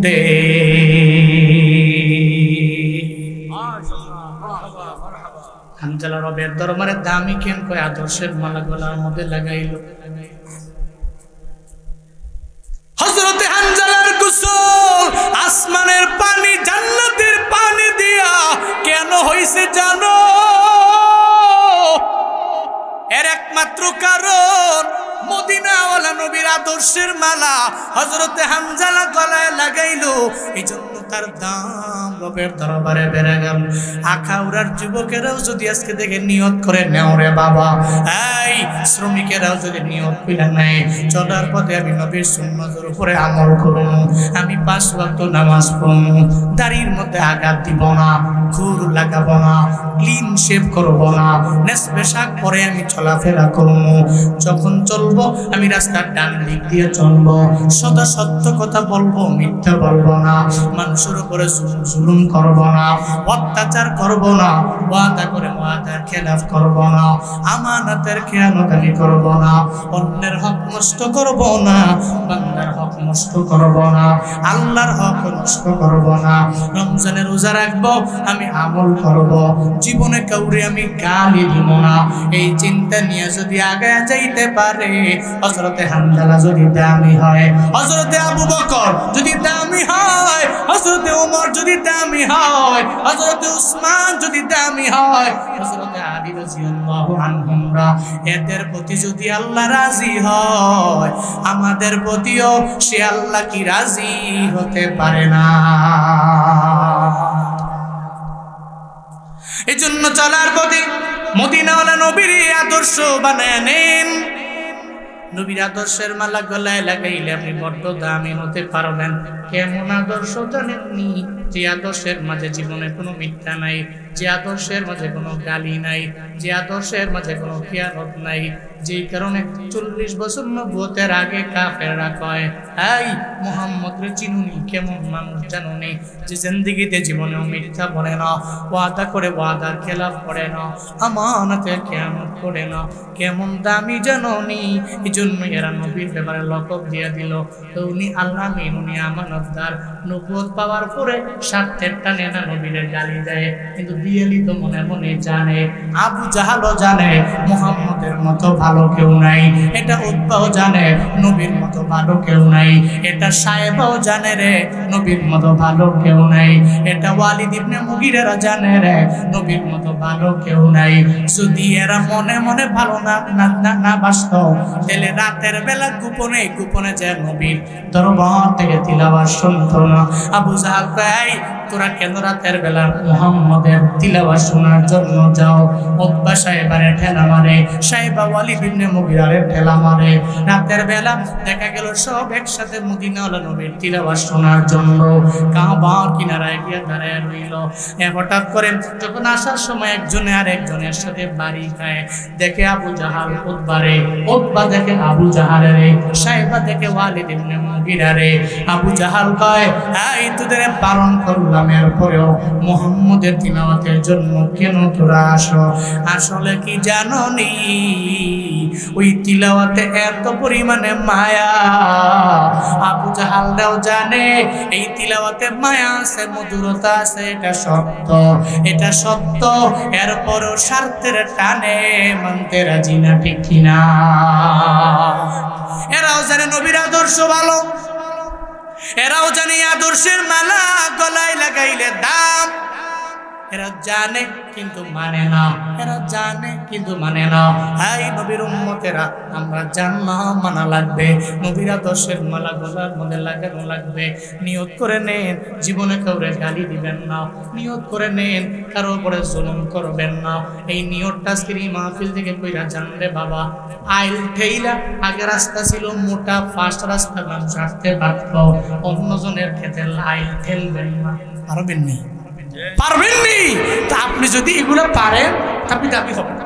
দে হানজালা রবের দরবারে দামি কেন কয় আদর্শের মালা গলার মধ্যে লাগাইল। হযরতে হানজালার গোসল আসমানের পানি জান্নাতের পানি দিয়া কেন হইছে জানো? এর একমাত্র কারণ মদিনাওয়ালা নবীর আদর্শের মালা হযরতে হানজালা গলায় লাগাইলো, এই জন্য তার দাম রবের দরবারে বেড়ে গেল। আখাউড়ার যুবকেরাও যদি আজকে দেখে নিয়ত করে নেও রে বাবা, এই শ্রমিকেরাও যদি নিয়ত করে নেয় চলার পথে আমি নবীর সুন্নতের উপরে আমল করব, আমি 5 ওয়াক্ত নামাজ পড়ব, দাড়ির মধ্যে আঘাত দিব না, খুর লাগাবো না, ক্লিন শেভ করব না, নেস পোশাক পরে আমি চলাফেরা করব, যখন চলবো আমি রাস্তার ডান দিক দিয়ে চলবো, সদা সত্য কথা বলবো, মিথ্যা বলবো না, মানুষের উপরে জুলুম করব না, অত্যাচার করব না, ওয়াদা করে ওয়াদার খেলাফ করব না, আমানতের খেয়ানত আমি করব না, অন্যের হক নষ্ট করব না, বান্দার হক নষ্ট করব না, আল্লাহর হক নষ্ট করব না, রমজানের রোজা রাখবো, আমি আমল করব, জীবনে কাউরে আমি গালি দিব না। এই চিন্তা নিয়ে যদি আগে যাইতে পারে, হযরতে হানজালা যদি দামি হয়, হযরতে আবু বকর যদি দামি হয়, হযরতে ওমর যদি দামি হয়, হযরতে উসমান যদি দামি হয়, হযরতে আলী রাদিয়াল্লাহু আনহুরা, এদের প্রতি যদি আল্লাহ রাজি হয়, আমাদের প্রতিও সে আল্লাহ কি রাজি হতে পারে না? এজন্য চলার পথে মদিনাওয়ালা নবীর আদর্শ বানায় নেন। নবীর আদর্শের মালা গলায় লাগাইলে আপনি বড্ড দামি হতে পারবেন। কেমন আদর্শ জানেননি? যে আদর্শের মাঝে জীবনে কোনো মিথ্যা নাই, যে আদর্শের মাঝে কোনো গালি নাই, যে আদর্শের মাঝে কোনো খিয়ানত নাই, যেই কারণে 40 বছর নবুয়তের আগে কাফেররা কয়, এই মুহাম্মদ রে চিনুনি, কেমন মানুষ জানুনি, যে জিন্দেগিতে জীবনেও মিথ্যা বলে না, ওয়াদা করে ওয়াদার খেলাফ করে না, আমানতে খেয়ানত করে না, কেমন দামি জানুনি। এই জন্য এরা নবীর ব্যাপারে লকব দিয়ে দিল, তো উনি আল্লাহ আমিন, উনি আমানতদার। নবুয়ত পাওয়ার পরে স্বার্থের টানে না নবীরে গালি দেয়, কিন্তু দিয়েলি তো মনে মনে জানে, আবু জাহালও জানে মুহাম্মদের মতো ভালো কেউ নাই, এটা উতবাও জানে নবীর মতো ভালো কেউ নাই, এটা সাহেবাও জানে রে নবীর মতো ভালো কেউ নাই, এটা ওয়ালিদ ইবনে মুগিরা জানে রে নবীর মতো ভালো কেউ নাই। যদি এরা মনে মনে ভালো না বাসত, তাহলে রাতের বেলা গোপনে গোপনে যে নবীর দরবার থেকে তিলাওয়াত শুনত না। আবু জাহাল কয়, তোরা কেন রাতের বেলা মুহাম্মদের তিলাওয়াত শোনার জন্য যাও? উতবা সাহেবারে ঠেলা মারে, সাহেবা ওয়ালিদ ইবনে মুগিরারে ঠেলা মারে। রাতের বেলা দেখা গেল সব একসাথে মদিনাওয়ালা নবীর তিলাওয়াত শোনার জন্য কাবার কিনারায় গিয়ে দাঁড়ায় রইল। হঠাৎ করে যখন আসার সময় একজনে আর একজনের সাথে বাড়ি খায়, দেখে আবু জাহাল উতবারে, উতবা দেখে আবু জাহালেরে, সাহেবা দেখে ওয়ালিদ ইবনে মুগিরারে। আবু জাহাল কয়, এই তোদের পালন করলাম, এরপরেও মুহাম্মদের তিলাওয়াতের জন্য কেন তোরা আসো? আসলে কি জানোনি, ওই তিলাওয়াতে এত পরিমাণে মায়া। আবু জাহালরাও জানে এই তিলাওয়াতে মায়া আছে, মধুরতা আছে, এটা সত্য, এটা সত্য। এরপরও স্বার্থের টানে মানতে রাজি না, ঠিক কিনা? এরাও জানে নবীর আদর্শ ভালো, এরাও জানে আদর্শের মালা গলায় লাগাইলে দাম। এরা জানে কিন্তু মানে না, এরা জানে কিন্তু মানে না। এই নবীর উম্মতেরা, আমরা জাননা মানা লাগবে, নবীর আদর্শের মালা গলার মধ্যে লাগানো লাগবে। নিয়ত করে নেন জীবনে কাউরে গালি দিবেন না, নিয়ত করে নেন কারো উপরে জুলুম করবেন না। এই নিয়তটা স্ত্রী মাহফিল থেকে কইরা জানলে বাবা, আইল ঠেইলা, আগে রাস্তা ছিল মোটা ফাস্ট রাস্তা, মানুষ হাঁটতে পারত, অন্যজনের ক্ষেত্রে আইল ঠেলবেন না, পারবেন নি, পারবেন নি। তা আপনি যদি এগুলো পারেন, আপনি দাবি হবেন,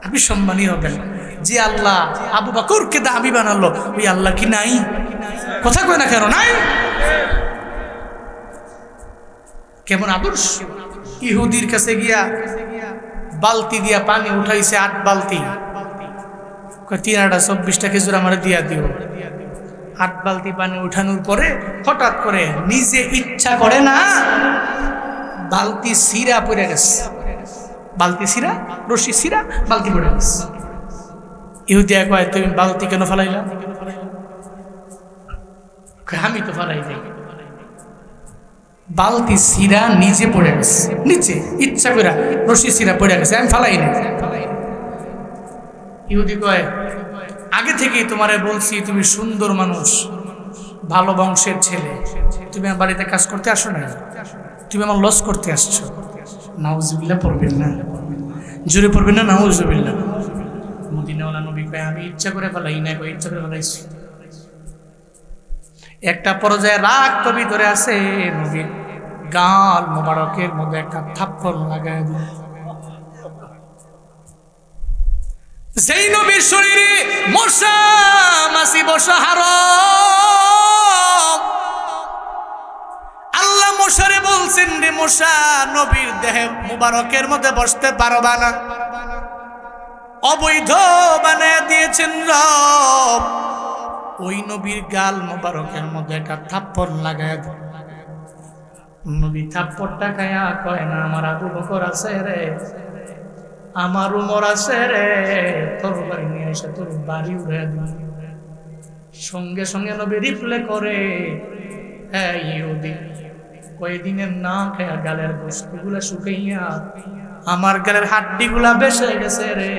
আপনি সম্মানী হবেন। যে আল্লাহ আবু বকরকে দাবি বানালো, ওই আল্লাহ কি নাই? কথা কয় না কেন? নাই। কেমন আদর্শ! ইহুদির কাছে গিয়া বালতি দিয়া পানি উঠাইছে, 8 বালতি, 3-24টা খেজুর আমার দিয়া দিও। 8 বালতি পানি উঠানোর পরে হঠাৎ করে নিজে ইচ্ছা করে না, বালতি সিরা পড়ে গেছে, বালতি সিরা, রশি সিরা, বালতি পড়ে গেছে। ইহুদিয়া কয়, তুমি বালতি কেন ফেলাইলা? আমি তো ফেলাই নাই, বালতি সিরা নিজে পড়ে গেছে, নিচে ইচ্ছা করে রশি সিরা পড়ে গেছে, আমি ফেলাই নাই। ইহুদি কয়, আগে থেকেই তোমারে বলছি তুমি সুন্দর মানুষ, ভালো বংশের ছেলে, তুমি আমার বাড়িতে কাজ করতে আসো না, তুমি আমার লস করতে আসছো। নাউজুবিল্লাহ পড়বেন না, জোরে পড়বেন না, নাউজুবিল্লাহ। মদিনাওয়ালা নবী কয়, আমি ইচ্ছা করে ফেলাই না, ইচ্ছা করে ফেলাইছি। একটা পর্যায়ে রাগ তো ভিতরে আছে, নবীর গাল মোবারকের মধ্যে একটা থাপ্পড় লাগায় দিল। যেই নবীর শরীরে মশা মাছি বসা হারাম, আল্লাহ মশারে বলছেন, রে মশা, নবীর দেহে মুবারকের মধ্যে বসতে পারবা না, অবৈধ বানায় দিয়েছেন রব। ওই নবীর গাল মোবারকের মধ্যে একটা থাপ্পড় লাগায় দেয়। নবী থাপ্পড়টা খায়া কয় না, আমার আবু বকর আছে রে, আমার উমর আছে রে, তোর বাড়ি নিয়ে এসে তোর বাড়ি উড়ে দিই। সঙ্গে সঙ্গে নবী রিপ্লে করে, হ্যাঁ ইহুদি, কয়েকদিনের না খায়া গালের গোশতগুলা শুকাইয়া আমার গালের হাড্ডিগুলা বেসে গেছে রে,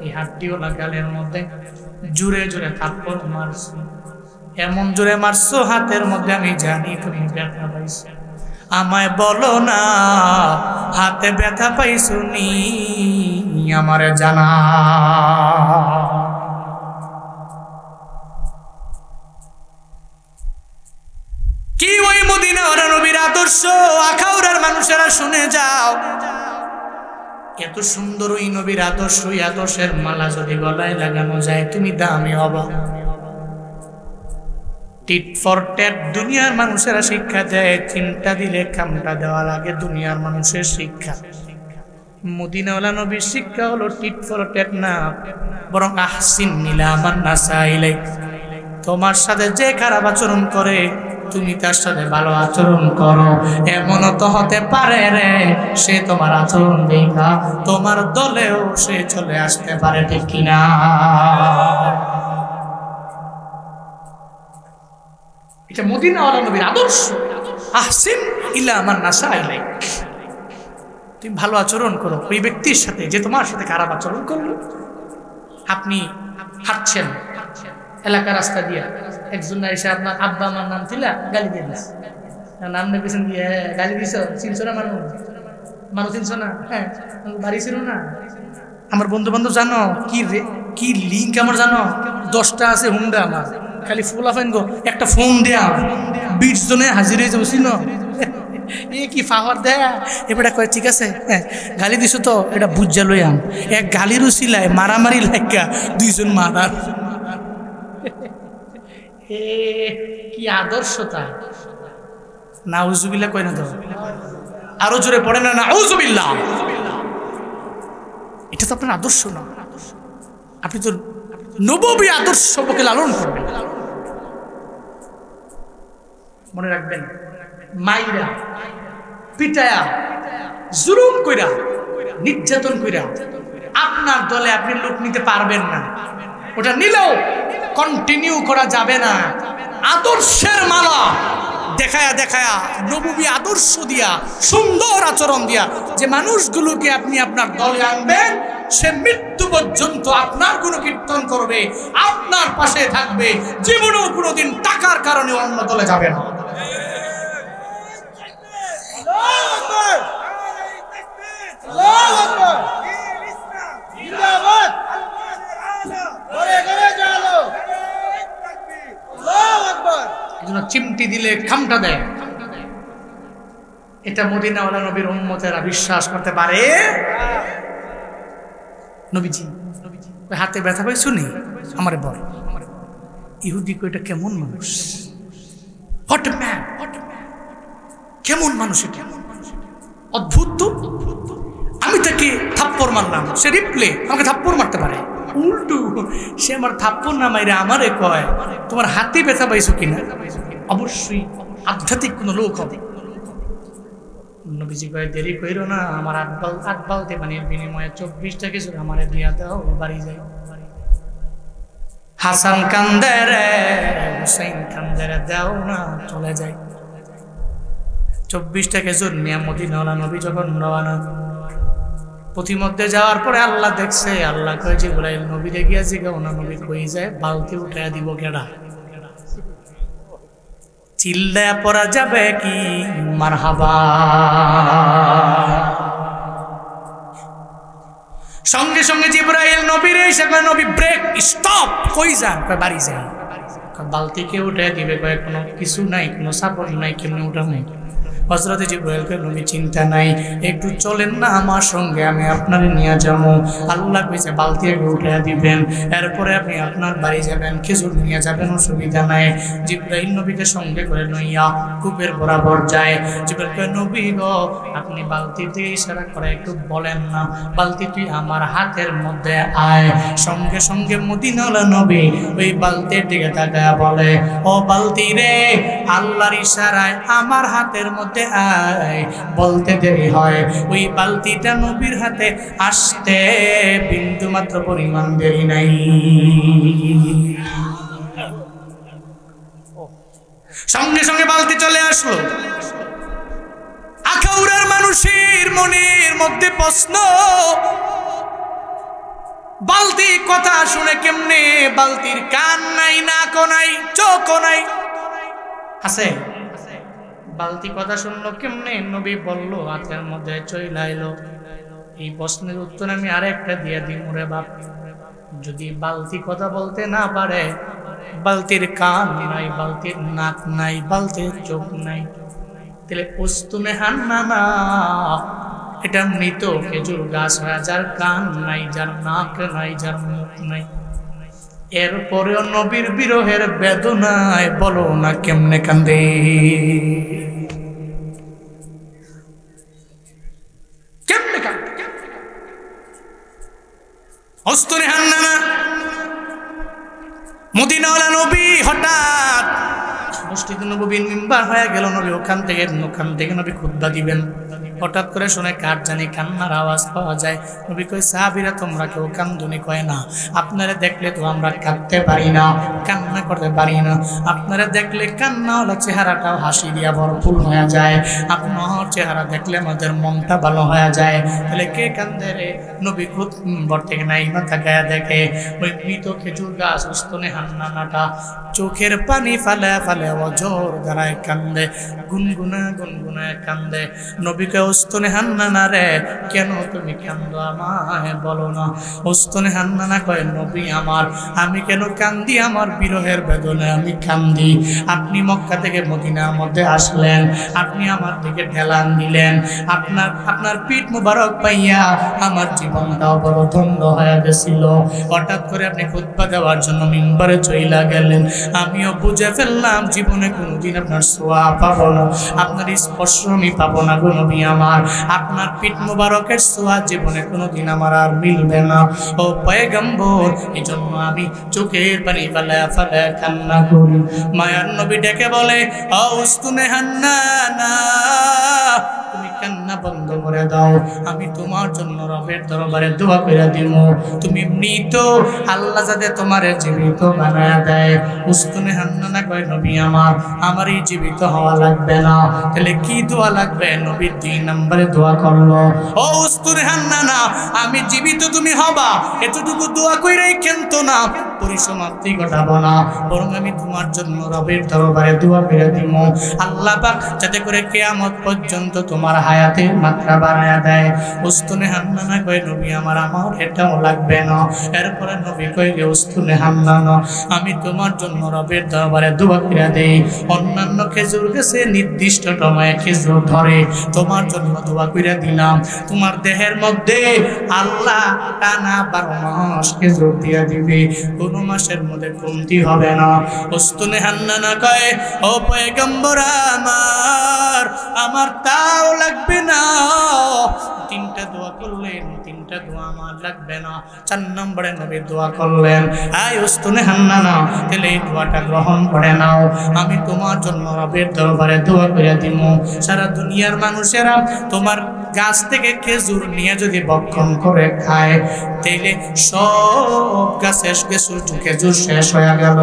এই হাড্ডিওয়ালা গালের মধ্যে জোরে জোরে থাপ্পড় মারছো, এমন জোরে মারছো হাতের মধ্যে আমি জানি তুমি ব্যথা পাইছো। আমায় বলো না হাতে ব্যথা পাইছো নি, আমারে জানা। কি ওই মদিনার নবীর আদর্শ আখাউড়ার মানুষেরা শুনে যাও। এত সুন্দর ওই নবীর আদর্শ, ওই আদর্শের মালা যদি গলায় লাগানো যায়, তুমি দামি হবা। টিট ফর ট্যাট দুনিয়ার মানুষেরা শিক্ষা দেয়, চিন্তা দিলে কামটা দেওয়া লাগে, দুনিয়ার মানুষের শিক্ষা। মদিনাওয়ালা নবীর শিক্ষা হলো টিট ফর ট্যাট না, বরং আহসিন ইলা মান নাসা ইলাইক। তোমার সাথে যে খারাপ আচরণ করে, তুমি তার সাথে ভালো আচরণ করো। এমনও তো হতে পারে রে, সে তোমার আচরণ দেখা তোমার দলেও সে চলে আসতে পারে, ঠিক কিনা? এটা মদিনাওয়ালা নবীর আদর্শ, আহসিন ইলা মান নাসা ইলাইক। তুমি ভালো আচরণ করো ওই ব্যক্তির সাথে যে তোমার সাথে খারাপ আচরণ করলো। আপনি হাঁটছেন এলাকা রাস্তা দিয়ে, একজন এসে আপনার আব্বা আমার নাম ছিল গালি দিয়ে দিস, নাম নেবেছেন দিয়ে গালি দিস, চিনছো না মানুষ, মানুষ চিনছো না, হ্যাঁ বাড়ি ছিল না। আমার বন্ধু বান্ধব জানো কি রে, কি লিঙ্ক আমার জানো, 10টা আছে হুন্ডা আমার, খালি ফুল আফেন গো, একটা ফোন দেয়া 20 জনে হাজির হয়ে যাবো, চিনো? এ কি ফাওয়ার দেয় এবারে কয়, ঠিক আছে হ্যাঁ গালি দিছো তো, এটা বুঝা লই আম। এক গালির উচিলায় মারামারি লাগা 2 জন মারার। কি আদর্শতা! নাউজুবিল্লাহ কয় না তো, আরো জোরে পড়ে না, নাউজুবিল্লাহ। এটা তো আপনার আদর্শ না, আপনি তো নববী আদর্শকে লালন করবেন। মনে রাখবেন, মাইরা পিটায়া জুলুম কইরা নির্যাতন কইরা আপনার দলে আপনি লোক নিতে পারবেন না। ওটা নিলেও কন্টিনিউ করা যাবে না। আদর্শের মালা দেখা দেখায়া দেখায়া নবুবী আদর্শ দিয়া সুন্দর আচরণ দিয়া যে মানুষগুলোকে আপনি আপনার দলে আনবেন, সে মৃত্যু পর্যন্ত আপনার গুণকীর্তন করবে, আপনার পাশে থাকবে, জীবনেও কোনোদিন টাকার কারণে অন্য দলে যাবে না। চিমটি দিলে খামটা দেয়, এটা মদিনাওয়ালা নবীর উম্মতেরা বিশ্বাস করতে পারে? নবীজি হাতে ব্যথা পাই শুনি আমারে বল, ইহুদি কইটা কেমন মানুষ, কেমন মানুষ, এটা অদ্ভুত তো। আমি তাকে থাপ্পড় মারলাম, সে রিপ্লে আমাকে থাপ্পড় মারতে পারে, উল্টু সে আমার থাপ্পড় না মাইরে আমারে কয় তোমার হাতে ব্যথা পাইছো কিনা। অবশ্যই আধ্যাত্মিক কোনো লোক হবে। নবীজি কয় দেরি কইরো না, আমার আট বালতি পানির বিনিময়ে 24টা কিছু আমারে দিয়া দাও, বাড়ি যাই। হাসান কান্দে রে, হুসাইন কান্দে রে, দাও না, চলে যাই। 24টা খেজুর নিয়ে মদিনাওয়ালা নবী যখন রওনা, পথিমধ্যে যাওয়ার পরে আল্লাহ দেখছে, আল্লাহ কয় জিবরাইল নবীরে গিয়া জিগাও না নবী কই যায়, বালতি উঠাইয়া দিব কেডা? চিল্লায়া পড়া যাবে কি মারহাবা। সঙ্গে সঙ্গে জিবরাইল নবীরে এসে কয় নবী ব্রেক, স্টপ, কই যান? কয় বাড়ি যাই। বালতিকে উঠে দিবে, কয় কোনো কিছু নাই, কোনো সাপোর্ট নাই, কেমনি উঠানো? হযরত জিবরাইলকে নবী চিন্তা নাই, একটু চলেন না আমার সঙ্গে, আমি আপনারে নিয়ে যাবো। আল্লাহ কইছে বালতি আগে উঠাইয়া দিবেন, এরপরে আপনি আপনার বাড়ি যাবেন, খেজুর নিয়ে যাবেন, অসুবিধা নাই। জিবরাইল নবীকে সঙ্গে করে লইয়া কূপের বরাবর যায়। জিবরাইল কয় নবী গো, আপনি বালতিতে ইশারা করে একটু বলেন না, বালতি তুই আমার হাতের মধ্যে আয়। সঙ্গে সঙ্গে মদিনাওয়ালা নবী ওই বালতির দিকে তাকায়া বলে, ও বালতি রে, আল্লাহর ইশারায় আমার হাতের মধ্যে আয়। বলতে দেরি হয়, ওই বালতিটা নবীর হাতে আসতে বিন্দু মাত্র পরিমাণ দেরি নাই। সঙ্গে সঙ্গে বালতি চলে আসলো। আখাউড়ার মানুষের মনের মধ্যে প্রশ্ন, বালতি কথা শুনে কেমনে? বালতির কান নাই, নাকও নাই, চোখও নাই, আছে বালতি কথা শুনলো কেমনে? নবী বলল হাতের মধ্যে চইলা এলো। এই প্রশ্নের উত্তর আমি আরেকটা দিয়ে দিই রে বাপ, যদি বালতি কথা বলতে না পারে, বালতির কান নাই, বালতির নাক নাই, বালতির চোখ নাই, তাহলে উস্তুনে হান্নানা এটা মৃত খেজুর গাছ হয়, যার কান নাই, যার নাক নাই, যার মুখ নাই। এরপরেও নবীর বিরহের বেদনায় বলো না কেমনে কান্দে। কেমনে কান্দে? অস্তরে হান্নানা মদিনাওয়ালা নবী হঠাৎ মসজিদ নববীর মিম্বার হয়ে গেল। নবী ওখান থেকে নবী খুতবা দিবেন। হঠাৎ করে শুনে কার জানি কান্নার আওয়াজ পাওয়া যায়। নবী কয় সাহাবীরা তোমরা কেউ কান্দুনি কয় না, আপনারা দেখলে তো আমরা কাঁদতে পারি না, কান্না করতে পারি না। আপনারা দেখলে কান্নাওয়ালা চেহারাটাও হাসি দিয়া ভরপুর হয়ে যায়, আপনার চেহারা দেখলে আমাদের মনটা ভালো হয়ে যায়। তাহলে কে কান্দে রে? নবী খুতবা থেকে নাইমা তাকায়া দেখে ওই মৃত খেজুর গাছ উস্তনে হান্নানাটা চোখের পানি ফালে ফালে অজর দ্বারায় কান্দে, গুনগুনায় কান্দে। নবীকে উস্তনে হান্নানা রে, কেন তুমি কান্দো, আমায় বলো না। উস্তনে হান্নানা কয় নবী আমার, আমি কেন কান্দি? আমার বিরহের বেদনায় আমি কান্দি। আপনি মক্কা থেকে মদিনার মধ্যে আসলেন, আপনি আমার দিকে ঢেলান দিলেন, আপনার পিঠ মুবারক পাইয়া আমার জীবনটাও বড় ধন্য হয়ে গেছিল। হঠাৎ করে আপনি খুতবা দেওয়ার জন্য মিম্বারে চইলা গেলেন। আমিও বুঝে ফেললাম জীবনে কোনোদিন আপনার ছোঁয়া পাবো না, আপনার স্পর্শ আমি পাবো না গো নবী আমার, আপনার পিঠ মুবারকের ছোঁয়া জীবনে কোনোদিন আমার আর মিলবে না ও পয়গম্বর। এই জন্য আমি চোখের পানি ফেলায়া ফেলায়া কান্না করি। মায়ার নবী ডেকে বলে, ও উস্তুনে হান্নানা, তুমি কান্না বন্ধ করে দাও, আমি তোমার জন্য রবের দরবারে দোয়া করে দিব। তুমি মৃত, আল্লাহ যাতে তোমারে জীবিত বানায়া দেয়। উস্তুনে হান্নানা কয়, নবী আমার এই জীবিত হওয়া লাগবে না। তাহলে কি দোয়া লাগবে? নবী 2 নম্বরে দোয়া করলো, ও উস্তুনে হান্নানা, আমি জীবিত তুমি হবা এতটুকু দোয়া কইরাই কিন্তু না, পরিসমাপ্তি ঘটাবো না, বরং আমি তোমার জন্য রবের দরবারে দোয়া করে দিব আল্লাহ পাক যাতে করে কিয়ামত পর্যন্ত তোমার হায়াতের মাত্রা বাড়ায়া দেয়। উস্তুনে হান্নানা কয়, নবী আমার এটাও লাগবে না। এরপরে নবী কয়, উস্তুনে হান্নানা, আমি তোমার জন্য রবের দরবারে দোয়া করে দেই। অন্যান্য খেজুর গাছে নির্দিষ্ট সময়ে খেজুর ধরে, তোমার জন্য দোয়া করে দিলাম, তোমার দেহের মধ্যে আল্লাহ টানা 12 মাস খেজুর দিয়া দিবে, কোনো মাসের মধ্যে কমতি হবে না। উস্তুনে হান্নানা কয়, ও পয়গম্বর আমার তাও লাগবে না। 3টা দোয়া করলেন, 3টা দোয়া আমার লাগবে না। 4 নম্বরে নবী দোয়া করলেন, আয় উস্তুনে হান্নানা, তাহলে এই দোয়াটা গ্রহণ করে নাও, আমি তোমার জন্য রবের দরবারে দোয়া করে দিব। সারা দুনিয়ার মানুষেরা তোমার গাছ থেকে খেজুর নিয়ে যদি ভক্ষণ করে খায়, তাইলে সব গাছের খেজুর শেষ হয়ে গেল,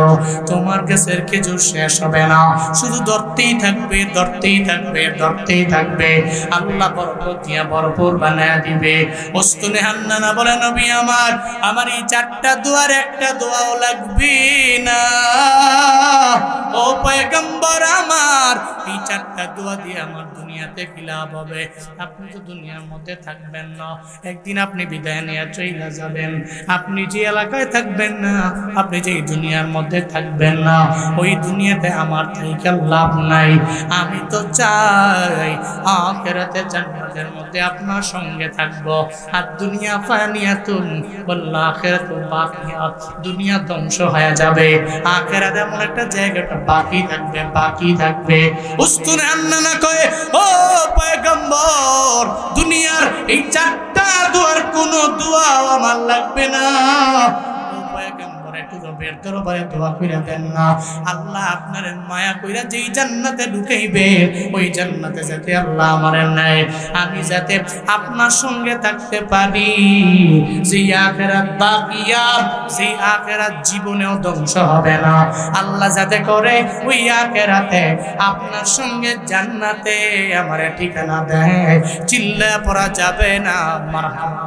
তোমার গাছের খেজুর শেষ হবে না, শুধু ধরতেই থাকবে, ধরতেই থাকবে, ধরতেই থাকবে। আল্লাহ বরকত দিয়া ভরপুর বানায়া দিবে। উস্তুনে হান্নানা বলে, নবী আমার এই 4টা দোয়ার একটা দোয়াও লাগবে না। ও পয়গম্বর আমার, এই 4টা দোয়া দিয়ে আমার দুনিয়াতে কি লাভ হবে? আপনি তো দুনিয়ার মধ্যে থাকবেন না, একদিন আপনি বিদায় নিয়ে চলে যাবেন। আপনি যে এলাকায় থাকবেন না, আপনি যে দুনিয়ার মধ্যে থাকবেন না, ওই দুনিয়াতে আমার থেকে লাভ নাই। আমি তো চাই আখিরাতে জান্নাতের মধ্যে আপনার সঙ্গে থাকবো। আর দুনিয়া ফানিয়াতুন ওয়াল আখিরাতু বাকিয়াত, দুনিয়া ধ্বংস হয়ে যাবে, আখিরাতে এমন একটা জায়গাটা বাকি থাকবে, বাকি থাকবে। উস্তুনে হান্নানা কয়, ও পয়গম্বর, দুনিয়ার এই 4টা দোয়ার কোনো দোয়া আমার লাগবে না। ও পয়গম্বর, একটু রবের দরবারে দোয়া কইরা দেন না, আল্লাহ আপনার মায়া কইরা যেই জান্নাতে ঢুকাইবে, ওই জান্নাতে যাতে আল্লাহ আমারে নেয়, আমি যাতে আপনার সঙ্গে থাকতে পারি। যে আখিরাত বাকিয়াত, যে আখিরাত জীবনেও ধ্বংস হবে না, আল্লাহ যাতে করে ওই আখিরাতে আপনার সঙ্গে জান্নাতে আমারে ঠিকানা দেয়। চিল্লা পড়া যাবে না মারহাবা।